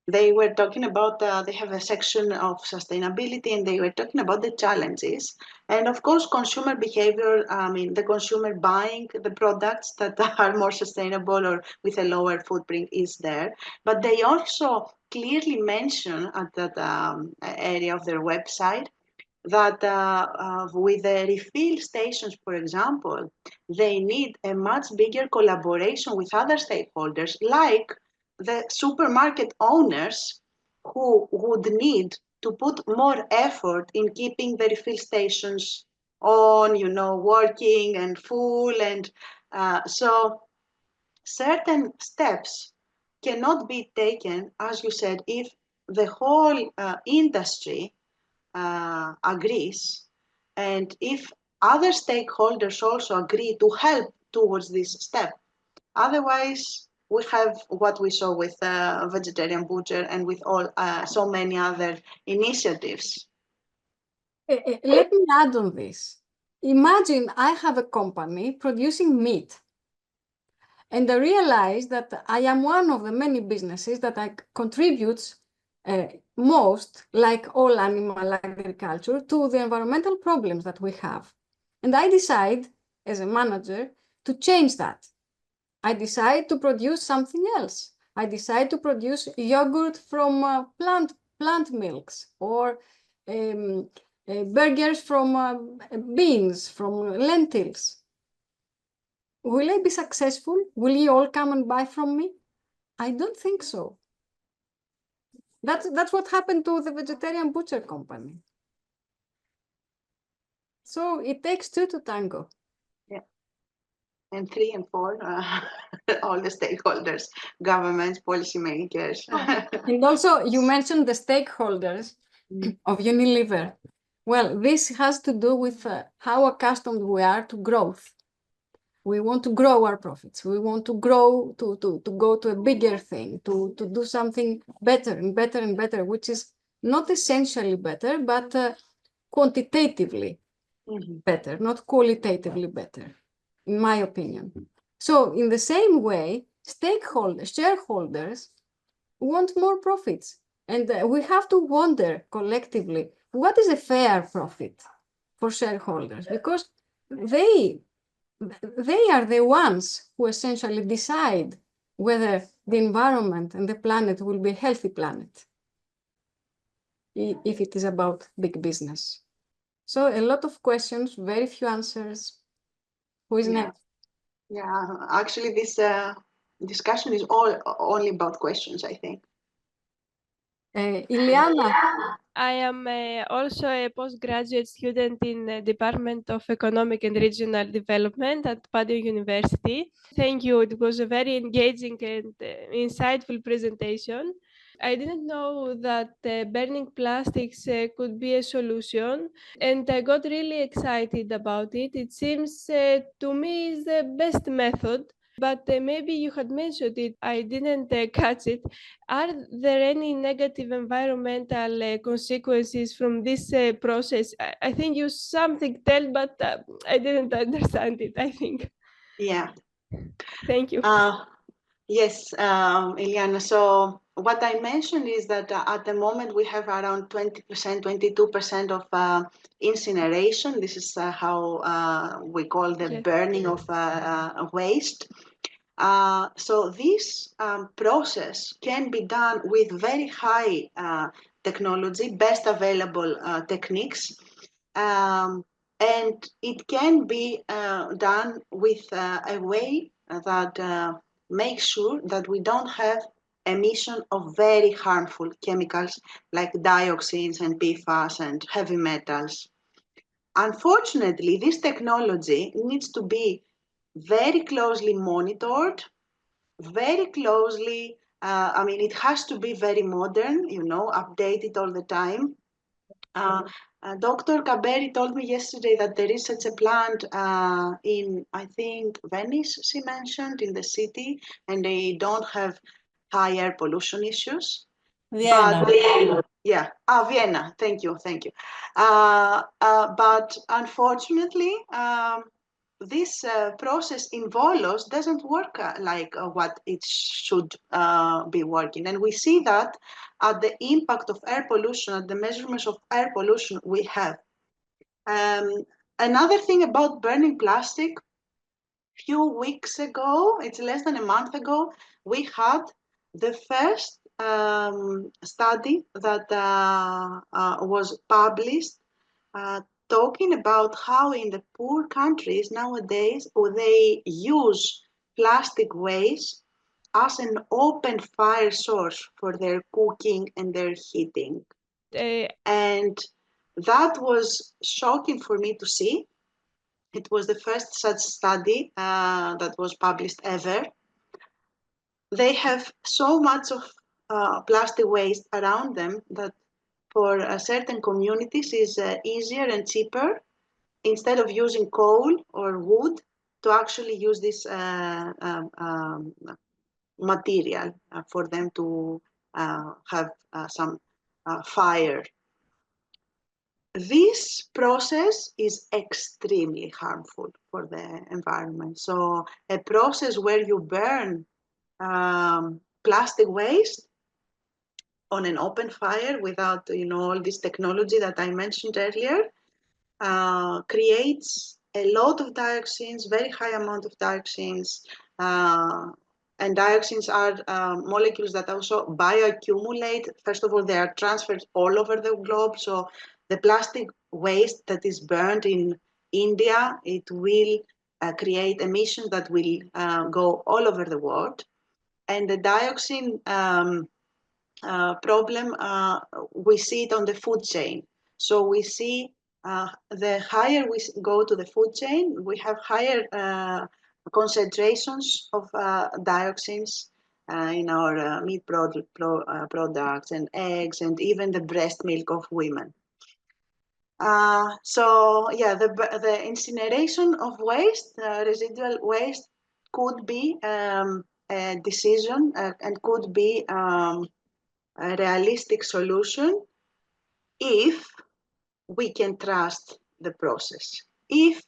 They were talking about, they have a section of sustainability, and they were talking about the challenges. And of course, consumer behavior, the consumer buying the products that are more sustainable or with a lower footprint is there. But they also clearly mention at that area of their website that with the refill stations, for example, they need a much bigger collaboration with other stakeholders, like the supermarket owners, who would need to put more effort in keeping the refill stations on, working and full. And so certain steps cannot be taken, as you said, if the whole industry agrees, and if other stakeholders also agree to help towards this step. Otherwise, we have what we saw with vegetarian butcher and with all so many other initiatives. Let me add on this. Imagine I have a company producing meat, and I realize that I am one of the many businesses that contributes most, like all animal agriculture, to the environmental problems that we have. And I decide, as a manager, to change that. I decide to produce something else. I decide to produce yogurt from plant milks, or burgers from beans, from lentils. Will I be successful? Will you all come and buy from me? I don't think so. That's what happened to the vegetarian butcher company. So it takes two to tango. Yeah. And 3 and 4, all the stakeholders, governments, policymakers. And also, you mentioned the stakeholders of Unilever. Well, this has to do with how accustomed we are to growth. We want to grow our profits. We want to grow, to go to a bigger thing, to do something better and better and better, which is not essentially better, but quantitatively better, not qualitatively better, in my opinion. So in the same way, shareholders want more profits. And we have to wonder collectively, what is a fair profit for shareholders? Because they are the ones who essentially decide whether the environment and the planet will be a healthy planet, if it is about big business. So a lot of questions, very few answers. Who is next? Yeah, actually this discussion is only about questions, I think. Ileana. I am also a postgraduate student in the Department of Economic and Regional Development at Padua University. Thank you. It was a very engaging and insightful presentation. I didn't know that burning plastics could be a solution, and I got really excited about it. It seems to me is the best method But maybe you had mentioned it, I didn't catch it. Are there any negative environmental consequences from this process? I think you something tell, but I didn't understand it, I think. Yeah. Thank you. Yes, Iliana. So what I mentioned is that at the moment we have around 20%, 22% of incineration. This is how we call the Yes. burning of waste. So this process can be done with very high technology, best available techniques. And it can be done with a way that makes sure that we don't have emission of very harmful chemicals like dioxins and PFAS and heavy metals. Unfortunately, this technology needs to be very closely monitored, very closely. It has to be very modern, updated all the time. Dr. Kaberi told me yesterday that there is such a plant in, I think, Venice, she mentioned, in the city, and they don't have high air pollution issues. Vienna. But Vienna. Thank you. But unfortunately, this process in Volos doesn't work like what it should be working. And we see that at the impact of air pollution, at the measurements of air pollution we have. Another thing about burning plastic, few weeks ago, it's less than a month ago, we had the first study that was published talking about how in the poor countries nowadays they use plastic waste as an open fire source for their cooking and their heating. And that was shocking for me to see. It was the first such study that was published ever. They have so much of plastic waste around them that for certain communities is easier and cheaper, instead of using coal or wood, to actually use this material for them to have some fire. This process is extremely harmful for the environment. So a process where you burn plastic waste on an open fire without, all this technology that I mentioned earlier, creates a lot of dioxins, very high amount of dioxins. And dioxins are molecules that also bioaccumulate. First of all, they are transferred all over the globe. So the plastic waste that is burned in India, it will create emissions that will go all over the world. And the dioxin problem, we see it on the food chain. So we see the higher we go to the food chain, we have higher concentrations of dioxins in our meat products and eggs and even the breast milk of women. The incineration of waste, residual waste, could be a decision and could be a realistic solution if we can trust the process, if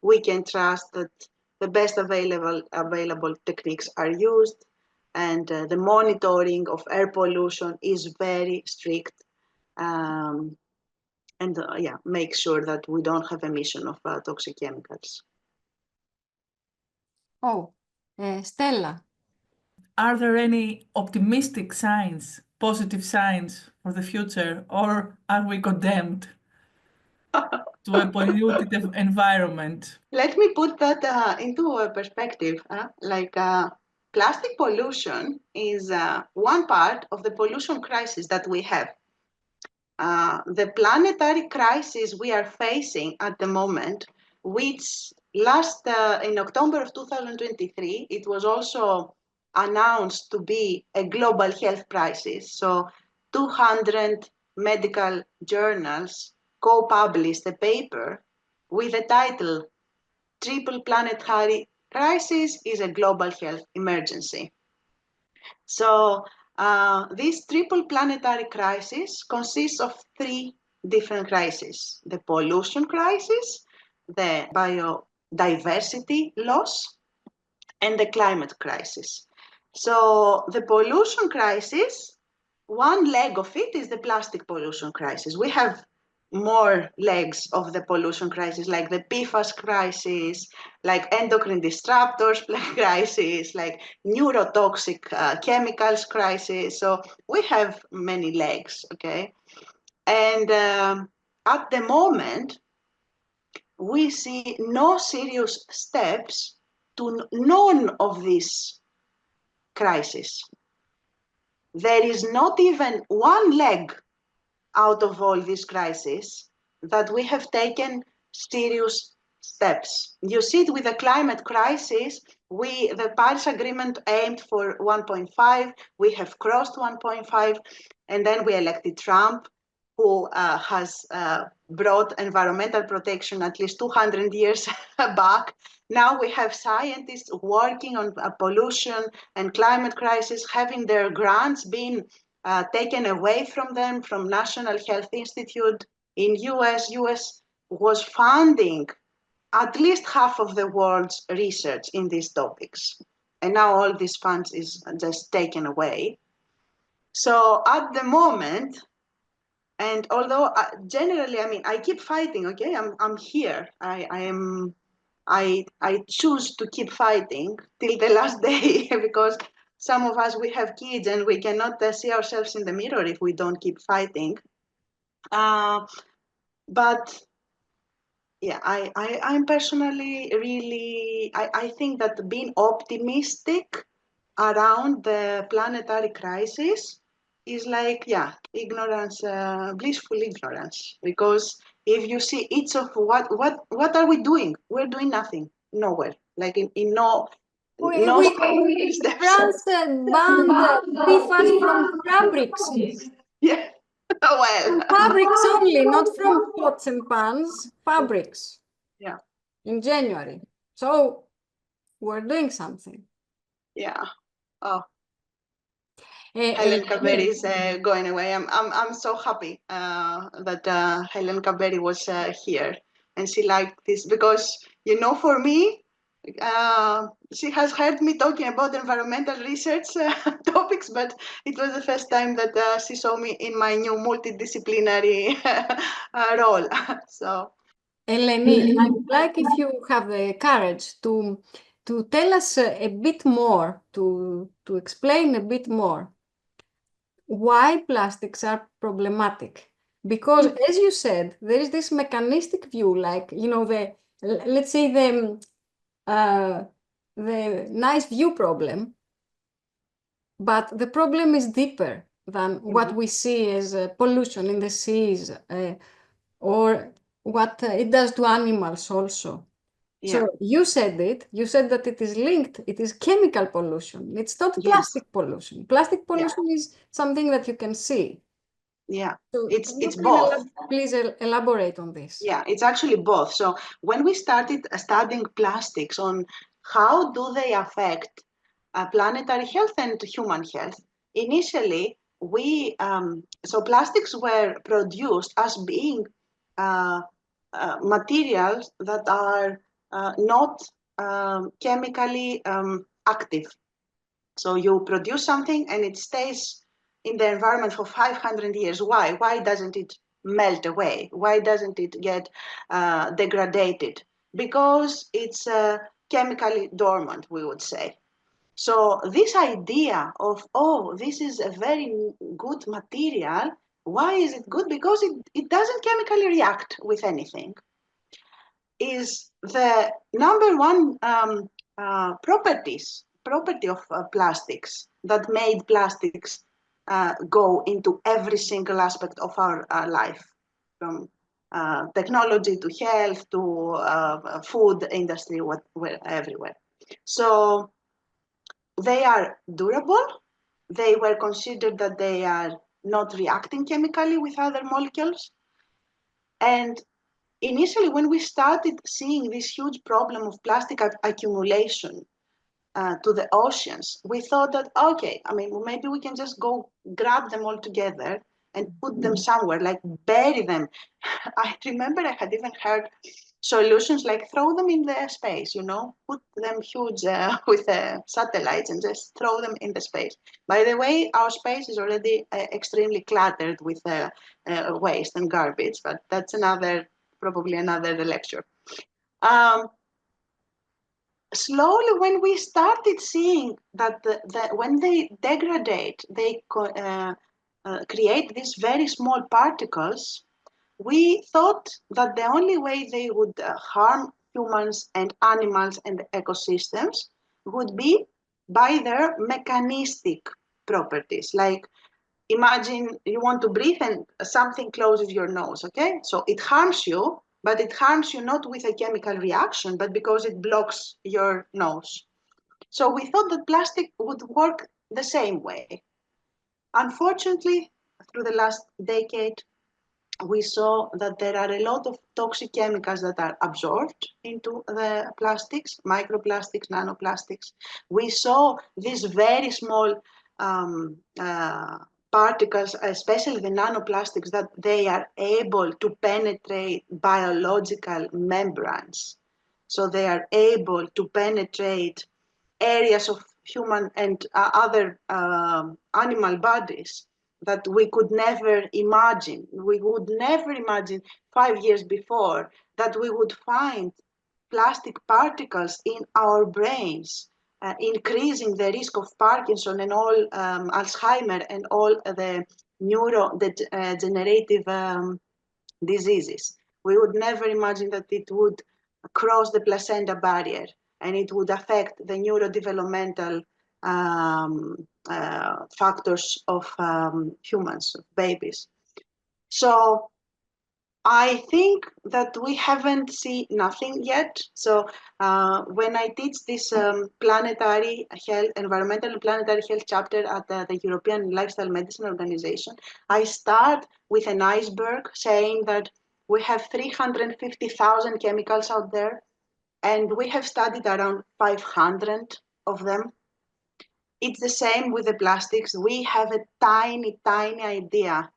we can trust that the best available techniques are used, and the monitoring of air pollution is very strict, make sure that we don't have emission of toxic chemicals. Stella. Are there any optimistic signs, positive signs for the future, or are we condemned to a polluted environment? Let me put that into a perspective. Plastic pollution is one part of the pollution crisis that we have. The planetary crisis we are facing at the moment, which in October of 2023, it was also announced to be a global health crisis. So 200 medical journals co-published a paper with the title Triple Planetary crisis is a global health emergency. So this triple planetary crisis consists of three different crises: the pollution crisis, the biodiversity loss, and the climate crisis. So the pollution crisis, one leg of it is the plastic pollution crisis. We have more legs of the pollution crisis, like the PFAS crisis, like endocrine disruptors crisis, like neurotoxic chemicals crisis. So we have many legs, okay? And at the moment, we see no serious steps to none of these crises. There is not even one leg out of all these crises that we have taken serious steps. You see it with the climate crisis. The Paris Agreement aimed for 1.5. We have crossed 1.5, and then we elected Trump, who has brought environmental protection at least 200 years back. Now we have scientists working on pollution and climate crisis, having their grants being taken away from them from National Health Institute in US. US was funding at least half of the world's research in these topics. And now all these funds is just taken away. So at the moment, and although generally, I mean, I keep fighting, okay? I'm here. I choose to keep fighting till the last day because some of us, we have kids and we cannot see ourselves in the mirror if we don't keep fighting. But yeah, I'm personally really, I think that being optimistic around the planetary crisis is like, yeah, ignorance, blissful ignorance. Because if you see each of what are we doing? We're doing nothing, nowhere. Like in no steps. France banned PFAS from fabrics. Yeah, well. From fabrics only, not from pots and pans, fabrics. Yeah. In January. So we're doing something. Yeah. Oh. Helen Kaveri is going away. I'm so happy that Helen Kaveri was here, and she liked this because, you know, for me, she has heard me talking about environmental research topics, but it was the first time that she saw me in my new multidisciplinary role. So, Eleni, I would like if you have the courage to tell us a bit more, to explain a bit more why plastics are problematic. Because as you said, there is this mechanistic view, like, you know, let's say the nice view problem, but the problem is deeper than what we see as pollution in the seas or what it does to animals also. yeah. So you said that it is linked, it is chemical pollution. It's not plastic pollution. Plastic pollution is something that you can see. Yeah, So it's both. Please elaborate on this. Yeah, it's actually both. So when we started studying plastics on how do they affect planetary health and human health, initially so plastics were produced as being materials that are not chemically active. So you produce something and it stays in the environment for 500 years. Why? Why doesn't it melt away? Why doesn't it get degraded? Because it's chemically dormant, we would say. So this idea of, oh, this is a very good material. Why is it good? Because it doesn't chemically react with anything. Is the number one property of plastics that made plastics go into every single aspect of our life, from technology to health to food industry, everywhere. So they are durable. They were considered that they are not reacting chemically with other molecules. And initially, when we started seeing this huge problem of plastic accumulation to the oceans, we thought that, okay, I mean, maybe we can just go grab them all together and put them somewhere, like bury them. I remember I had even heard solutions like throw them in the space, you know, put them huge with satellites and just throw them in the space. By the way, our space is already extremely cluttered with waste and garbage, but that's probably another lecture. Slowly, when we started seeing that when they degrade, they create these very small particles, we thought that the only way they would harm humans and animals and ecosystems would be by their mechanistic properties. Like, imagine you want to breathe and something closes your nose, okay? So it harms you, but it harms you not with a chemical reaction, but because it blocks your nose. So we thought that plastic would work the same way. Unfortunately, through the last decade, we saw that there are a lot of toxic chemicals that are absorbed into the plastics, microplastics, nanoplastics. We saw these very small particles, especially the nanoplastics, that they are able to penetrate biological membranes. So they are able to penetrate areas of human and other animal bodies that we could never imagine. We would never imagine 5 years before that we would find plastic particles in our brains, increasing the risk of Parkinson and all Alzheimer and all the neurodegenerative diseases. We would never imagine that it would cross the placenta barrier and it would affect the neurodevelopmental factors of humans, of babies. So I think that we haven't seen nothing yet. So when I teach this planetary health, environmental and planetary health chapter at the European Lifestyle Medicine Organization, I start with an iceberg saying that we have 350,000 chemicals out there, and we have studied around 500 of them. It's the same with the plastics. We have a tiny, tiny idea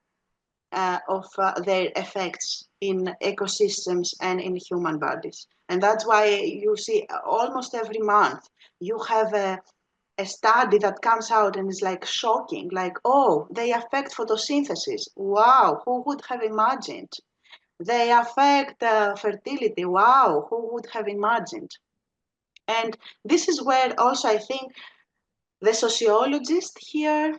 of their effects in ecosystems and in human bodies. And that's why you see almost every month, you have a study that comes out and is like shocking, like, oh, they affect photosynthesis. Wow, who would have imagined? They affect fertility. Wow, who would have imagined? And this is where also I think the sociologists here,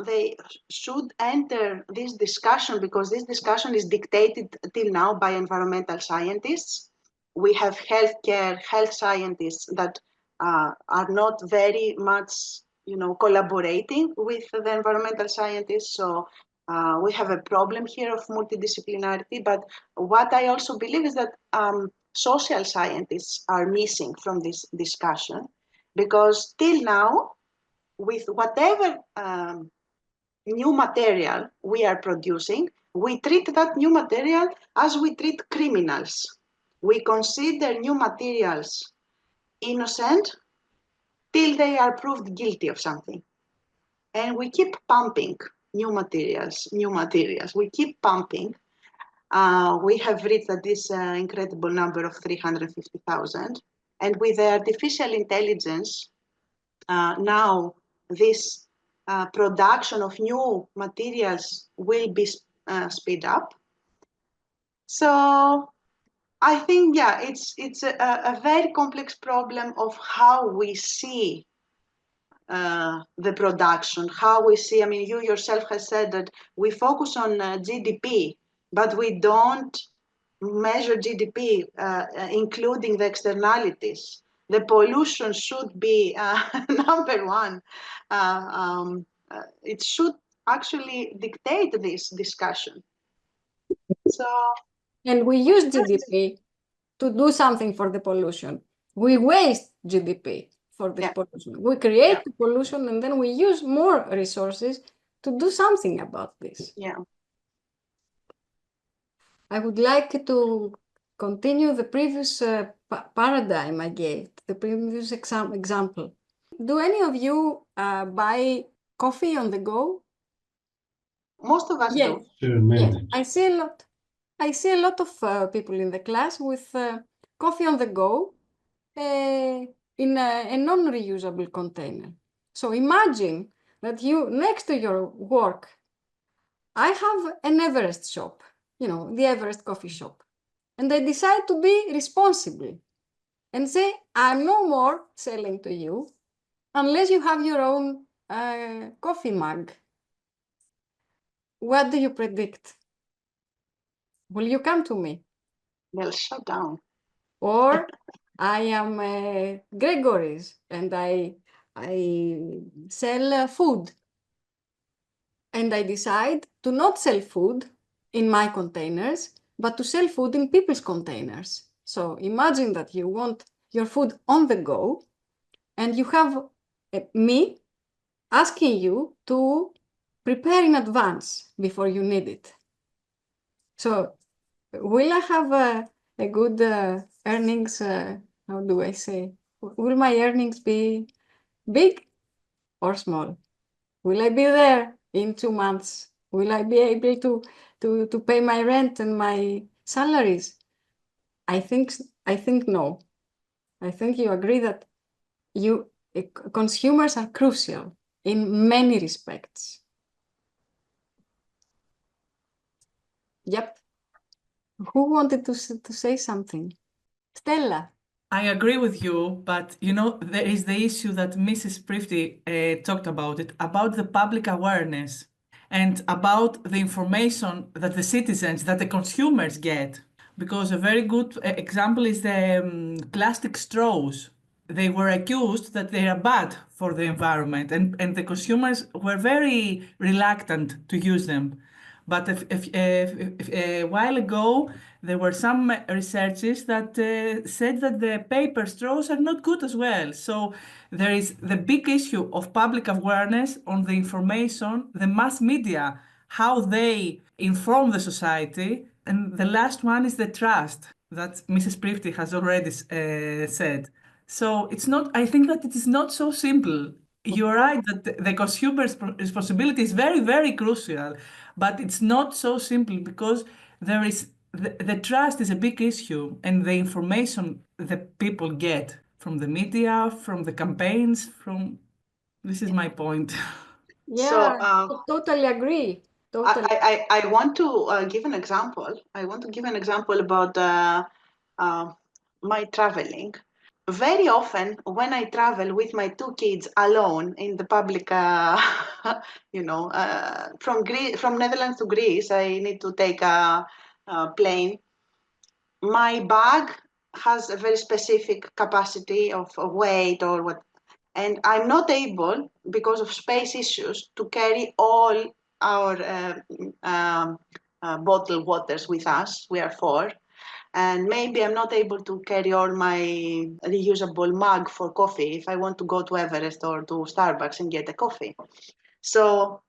they should enter this discussion, because this discussion is dictated till now by environmental scientists. We have health scientists that are not very much, collaborating with the environmental scientists. So we have a problem here of multidisciplinarity. But what I also believe is that social scientists are missing from this discussion, because till now, with whatever new material we are producing, we treat that new material as we treat criminals. We consider new materials innocent till they are proved guilty of something. And we keep pumping new materials. We keep pumping. We have reached this incredible number of 350,000. And with the artificial intelligence, now this production of new materials will be speed up. So I think, yeah, it's a very complex problem of how we see the production, how we see, I mean, you yourself have said that we focus on GDP, but we don't measure GDP, including the externalities. The pollution should be number one. It should actually dictate this discussion. So, and we use GDP to do something for the pollution. We waste GDP for this pollution. We create the pollution, and then we use more resources to do something about this. Yeah. I would like to continue the previous paradigm I gave, the previous example. Do any of you buy coffee on the go? Most of us Yes. do. Yes. I see a lot of people in the class with coffee on the go in a non-reusable container. So imagine that you, next to your work, I have an Everest shop, you know, the Everest coffee shop. And I decide to be responsible and say, I'm no more selling to you unless you have your own coffee mug. What do you predict? Will you come to me? They'll shut down. Or I am Gregory's and I sell food. And I decide to not sell food in my containers, but to sell food in people's containers. So imagine that you want your food on the go, and you have me asking you to prepare in advance before you need it. So will I have a good earnings, how do I say? Will my earnings be big or small? Will I be there in 2 months? Will I be able to pay my rent and my salaries? I think no. I think you agree that consumers are crucial in many respects. Yep. Who wanted to say something? Stella. I agree with you, but you know, there is the issue that Mrs. Prifti talked about the public awareness and about the information that the citizens, that the consumers get. Because a very good example is the plastic straws. They were accused that they are bad for the environment, and the consumers were very reluctant to use them. But a while ago, there were some researches that said that the paper straws are not good as well. So there is the big issue of public awareness on the information, the mass media, how they inform the society. And the last one is the trust that Mrs. Prifti has already said. So it's not, I think that it is not so simple. You're right that the consumer's responsibility is very, very crucial, but it's not so simple because there is the trust is a big issue, and the information that people get from the media, from the campaigns, from this is my point. Yeah, So, totally agree. Totally. I want to give an example. I want to give an example about my traveling. Very often, when I travel with my 2 kids alone in the public, from Netherlands to Greece, I need to take a plane. My bag has a very specific capacity of weight or what, and I'm not able, because of space issues, to carry all our bottled waters with us. We are 4. And maybe I'm not able to carry all my reusable mug for coffee if I want to go to Everest or to Starbucks and get a coffee. So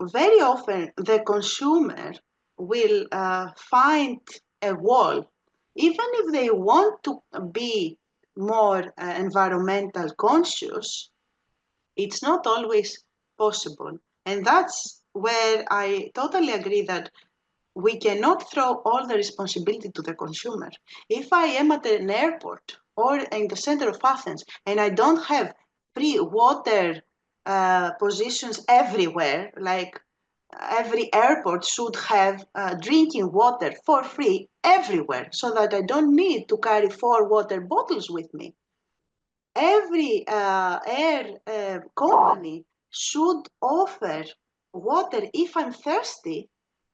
very often the consumer will find a wall, even if they want to be more environmental conscious. It's not always possible. And that's where I totally agree that we cannot throw all the responsibility to the consumer. If I am at an airport or in the center of Athens and I don't have free water positions everywhere, like every airport should have drinking water for free everywhere so that I don't need to carry 4 water bottles with me. Every air company should offer water if I'm thirsty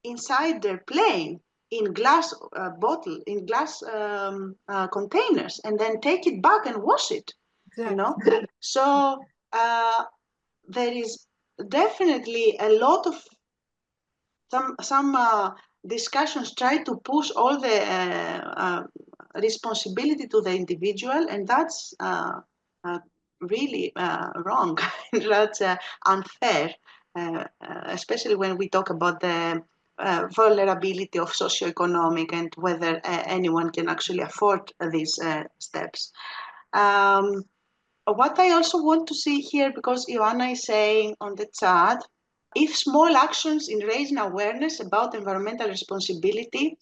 inside their plane in glass containers, and then take it back and wash it. Exactly. You know, so there is definitely a lot of some discussions try to push all the responsibility to the individual, and that's really wrong. That's unfair, especially when we talk about the vulnerability of socioeconomic and whether anyone can actually afford these steps. What I also want to see here, because Ioanna is saying on the chat, if small actions in raising awareness about environmental responsibility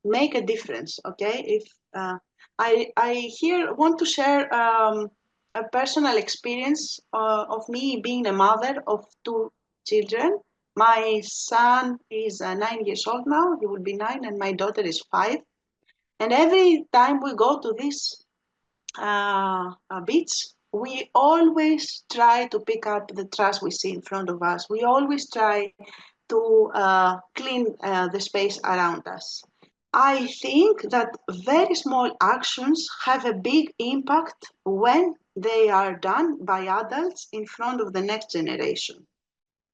make a difference, okay? If I here want to share a personal experience of me being a mother of 2 children. My son is 9 years old now, he will be 9, and my daughter is 5. And every time we go to this beach, we always try to pick up the trash we see in front of us. We always try to clean the space around us. I think that very small actions have a big impact when they are done by adults in front of the next generation.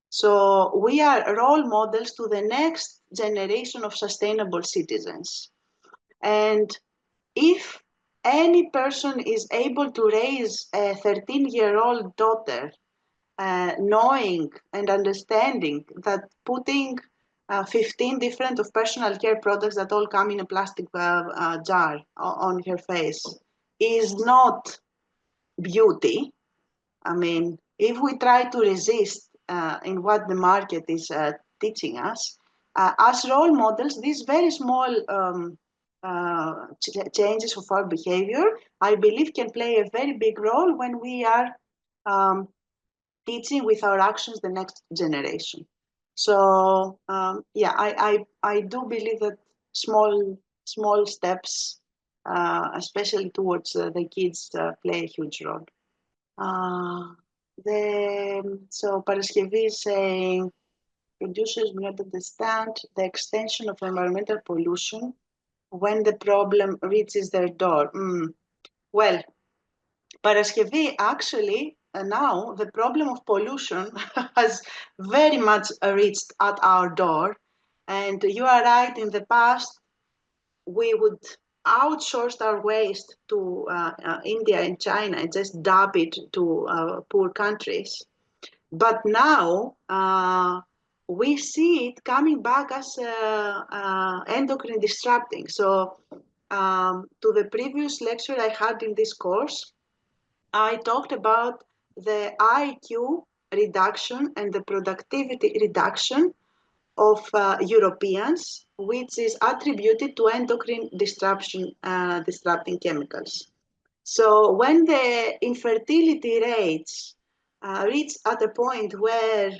So we are role models to the next generation of sustainable citizens. And if any person is able to raise a 13-year-old daughter knowing and understanding that putting 15 different of personal care products that all come in a plastic jar on her face is not beauty. I mean, if we try to resist in what the market is teaching us, as role models, these very small changes of our behavior, I believe, can play a very big role when we are teaching with our actions the next generation. So yeah, I do believe that small steps, especially towards the kids, play a huge role. So Paraskevi is saying producers do not understand the extension of environmental pollution when the problem reaches their door. Well, Paraskevi, actually, now the problem of pollution has very much reached at our door. And you are right, in the past, we would outsource our waste to India and China and just dump it to poor countries. But now we see it coming back as endocrine disrupting. So to the previous lecture I had in this course, I talked about the IQ reduction and the productivity reduction of Europeans, which is attributed to endocrine disrupting chemicals. So when the infertility rates reach at a point where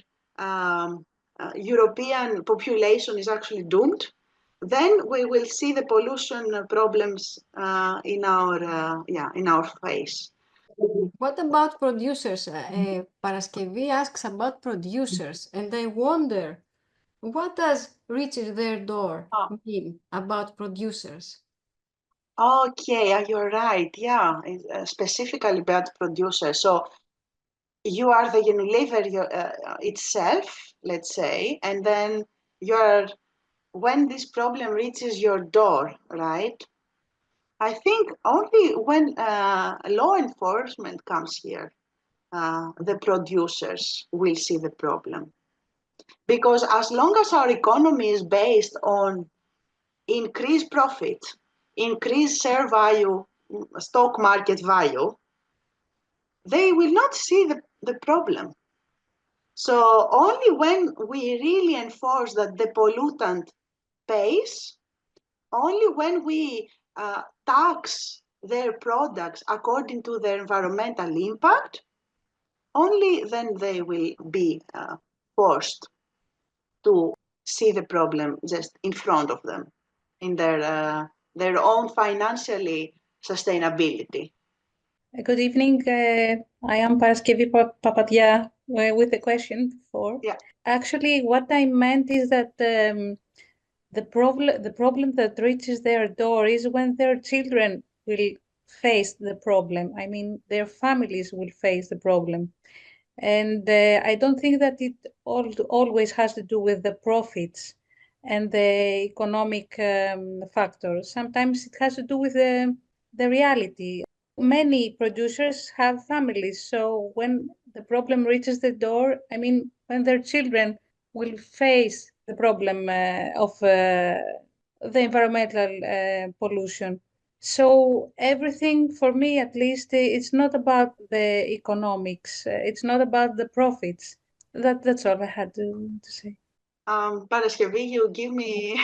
European population is actually doomed, then we will see the pollution problems in our face. What about producers? Paraskevi asks about producers, and I wonder, what does reaches their door mean about producers? Okay, you're right. Yeah, specifically about producers. So you are the Unilever itself, let's say, and then when this problem reaches your door, right? I think only when law enforcement comes here, the producers will see the problem. Because as long as our economy is based on increased profit, increased share value, stock market value, they will not see the problem. So only when we really enforce that the pollutant pays, only when we tax their products according to their environmental impact, only then they will be forced to see the problem just in front of them in their own financially sustainability. Good evening. I am Paraskevi Papadia with a question before. Yeah. Actually, what I meant is that the problem that reaches their door is when their children will face the problem. I mean, their families will face the problem. And I don't think that it always has to do with the profits and the economic factors. Sometimes it has to do with the reality. Many producers have families, so when the problem reaches the door, I mean, when their children will face the problem of the environmental pollution. So everything, for me at least, it's not about the economics. It's not about the profits. That's all I had to say. Paraskevi, you give me,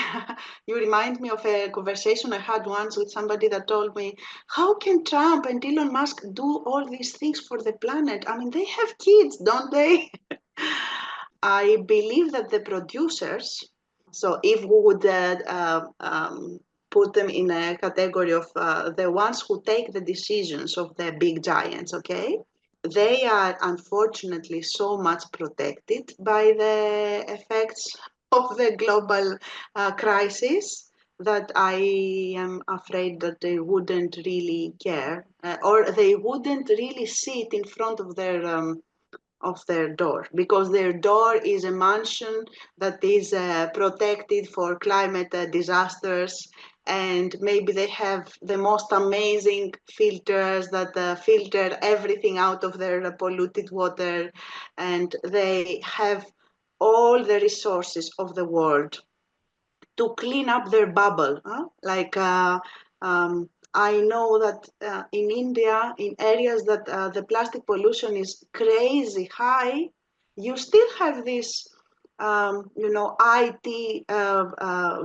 you remind me of a conversation I had once with somebody that told me, how can Trump and Elon Musk do all these things for the planet? I mean, they have kids, don't they? I believe that the producers, so if we would put them in a category of the ones who take the decisions of the big giants, okay? They are unfortunately so much protected by the effects of the global crisis that I am afraid that they wouldn't really care, or they wouldn't really sit in front of their door, because their door is a mansion that is protected for climate disasters, and maybe they have the most amazing filters that filter everything out of their polluted water, and they have all the resources of the world to clean up their bubble. I know that in India, in areas that the plastic pollution is crazy high, you still have these, IT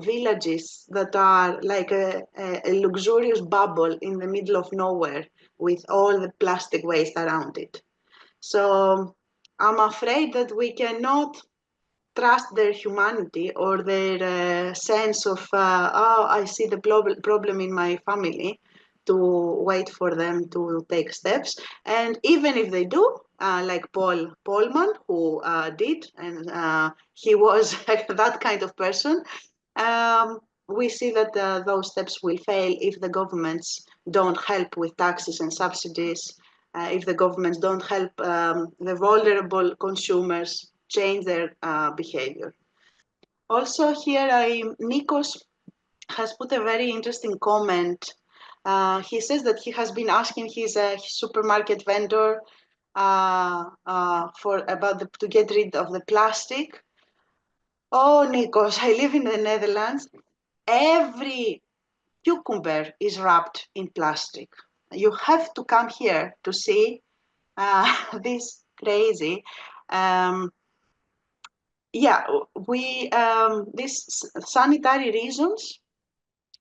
villages that are like a luxurious bubble in the middle of nowhere with all the plastic waste around it. So I'm afraid that we cannot trust their humanity or their sense of, I see the problem in my family, to wait for them to take steps. And even if they do, like Polman, who did, and he was that kind of person, we see that those steps will fail if the governments don't help with taxes and subsidies, if the governments don't help the vulnerable consumers change their behavior. Also here, Nikos has put a very interesting comment. He says that he has been asking his supermarket vendor to get rid of the plastic. Oh, Nikos, I live in the Netherlands. Every cucumber is wrapped in plastic. You have to come here to see this crazy. These sanitary reasons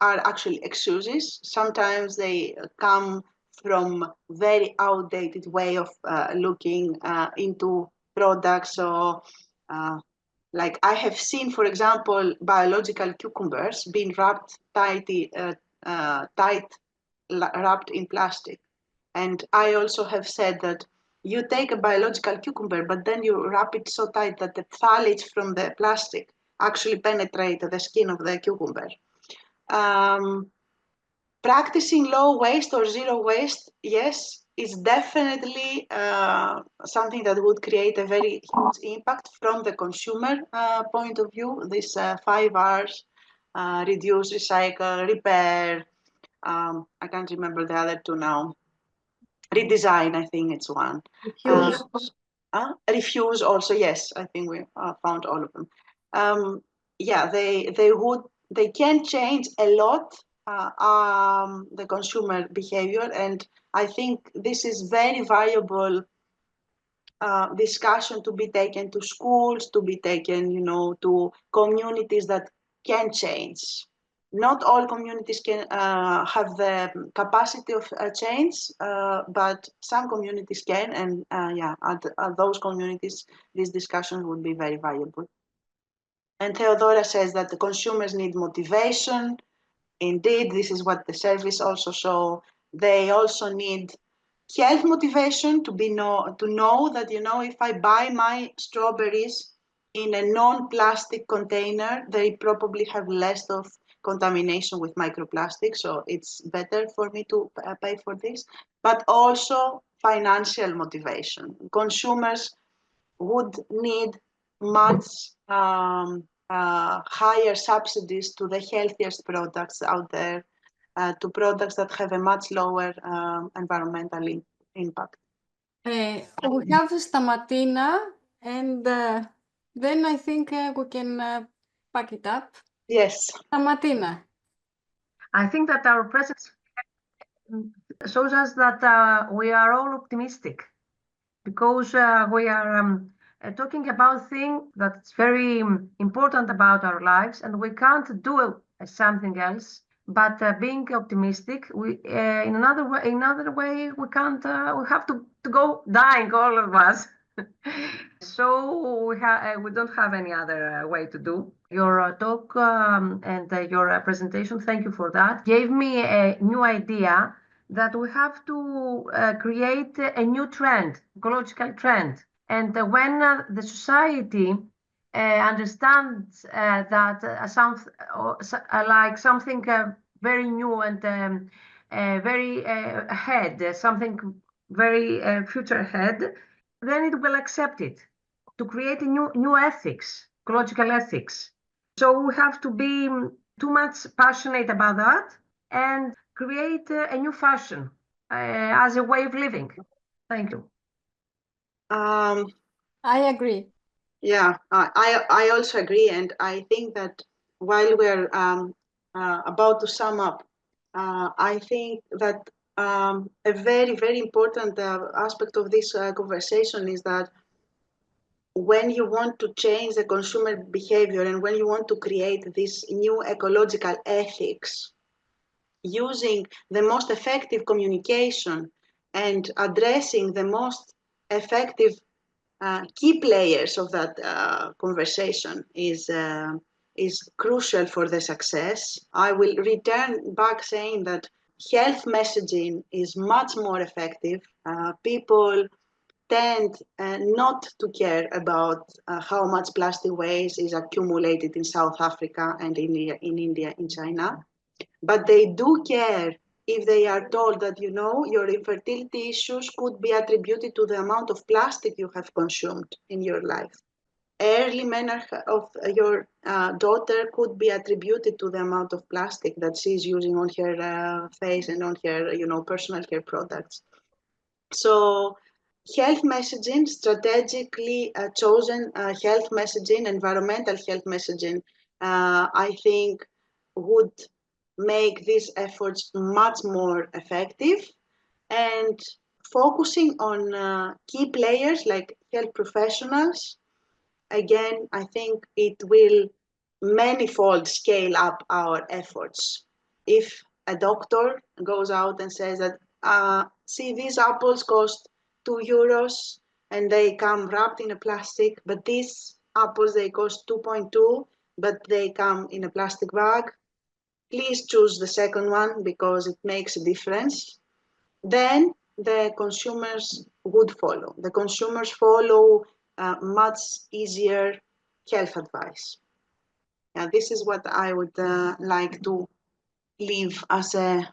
are actually excuses. Sometimes they come from very outdated way of looking into products. So, like I have seen, for example, biological cucumbers being wrapped tight wrapped in plastic. And I also have said that you take a biological cucumber, but then you wrap it so tight that the phthalates from the plastic actually penetrate the skin of the cucumber. Practicing low waste or zero waste, yes, is definitely something that would create a very huge impact from the consumer point of view. This 5 R's, reduce, recycle, repair. I can't remember the other two now. Redesign, I think it's one. Refuse also, yes, I think we found all of them. They can change a lot the consumer behavior, and I think this is very valuable discussion to be taken to schools, to be taken, to communities that can change. Not all communities can have the capacity of change, but some communities can, and at those communities, these discussions would be very valuable. And Theodora says that the consumers need motivation. Indeed, this is what the surveys also show. They also need health motivation to know that, if I buy my strawberries in a non-plastic container, they probably have less of contamination with microplastics, so it's better for me to pay for this. But also financial motivation. Consumers would need much higher subsidies to the healthiest products out there, to products that have a much lower environmental impact. We have Stamatina, and then I think we can pack it up. Yes. Martina. I think that our presence shows us that we are all optimistic, because we are talking about things that's very important about our lives, and we can't do something else but being optimistic. We in another way we can't. We have to go dying, all of us. So we don't have any other way to do. Your talk and your presentation, thank you for that, gave me a new idea that we have to create a new trend, ecological trend. And when the society understands that like something very new and very ahead, something very future ahead, then it will accept it to create a new ethics, ecological ethics. So we have to be too much passionate about that and create a new fashion as a way of living. Thank you. I agree. Yeah, I also agree, and I think that while we're about to sum up, I think that a very, very important aspect of this conversation is that when you want to change the consumer behavior and when you want to create this new ecological ethics, using the most effective communication and addressing the most effective key players of that conversation is crucial for the success. I will return back saying that health messaging is much more effective. People tend not to care about how much plastic waste is accumulated in South Africa and in India, in China. But they do care if they are told that, you know, your infertility issues could be attributed to the amount of plastic you have consumed in your life. Early menarche of your daughter could be attributed to the amount of plastic that she's using on her face and on her, you know, personal care products. So health messaging, strategically chosen health messaging, environmental health messaging, I think would make these efforts much more effective, and focusing on key players like health professionals. Again, I think it will manifold scale up our efforts. If a doctor goes out and says that, see, these apples cost €2 and they come wrapped in a plastic, but these apples, they cost 2.2, but they come in a plastic bag. Please choose the second one because it makes a difference. Then the consumers would follow. The consumers follow much easier health advice. This is what I would like to leave as a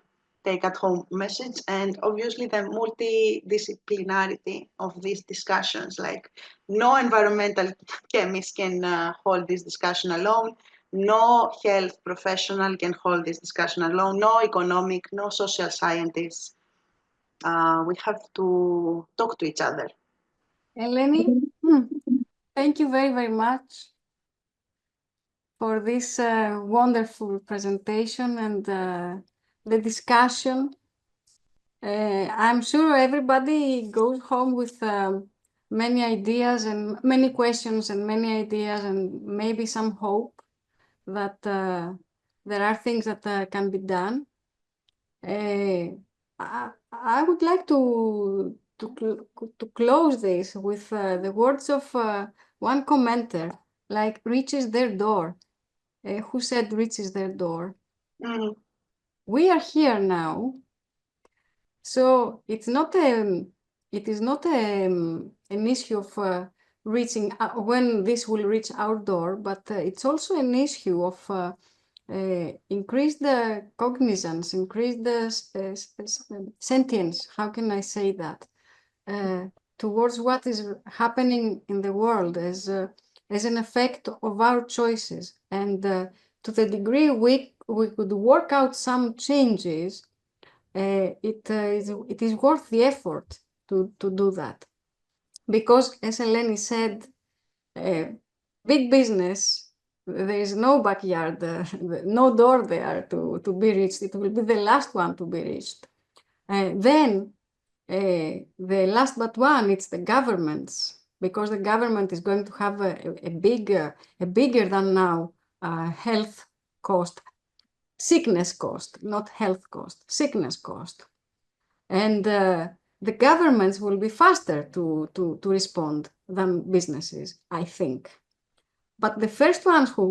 take-at-home message, and obviously the multidisciplinarity of these discussions. Like, no environmental chemist can hold this discussion alone. No health professional can hold this discussion alone. No economic, no social scientists. We have to talk to each other. Eleni, thank you very, very much for this wonderful presentation and the discussion. I'm sure everybody goes home with many ideas and many questions and many ideas and maybe some hope that there are things that can be done. I would like to close this with the words of one commenter, like reaches their door. Who said reaches their door? Mm. We are here now, so it is not an issue of reaching when this will reach our door, but it's also an issue of increase the cognizance, increase the sentience. How can I say that? Towards what is happening in the world as an effect of our choices, and to the degree we could work out some changes, it is worth the effort to do that, because as Eleni said, big business, there is no backyard, no door there to be reached. It will be the last one to be reached. Then the last but one, it's the governments, because the government is going to have a bigger than now health cost, sickness cost, not health cost, sickness cost. And the governments will be faster to respond than businesses, I think. But the first ones who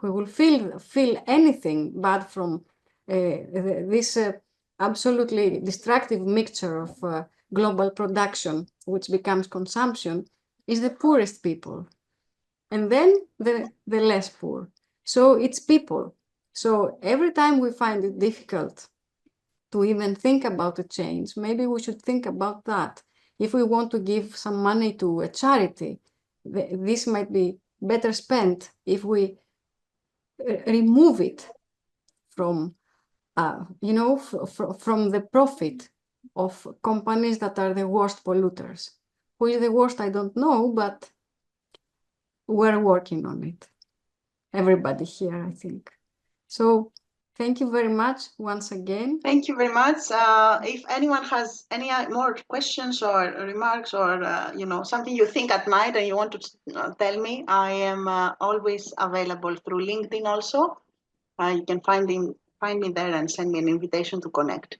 will feel anything bad from this absolutely destructive mixture of global production, which becomes consumption, is the poorest people. And then the less poor. So it's people. So every time we find it difficult to even think about a change, maybe we should think about that. If we want to give some money to a charity, this might be better spent if we remove it from, from the profit of companies that are the worst polluters. Who is the worst, I don't know, but we're working on it. Everybody here, I think. So thank you very much once again. Thank you very much. If anyone has any more questions or remarks or something you think at night and you want to tell me, I am always available through LinkedIn also. You can find me there and send me an invitation to connect.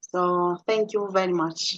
So thank you very much.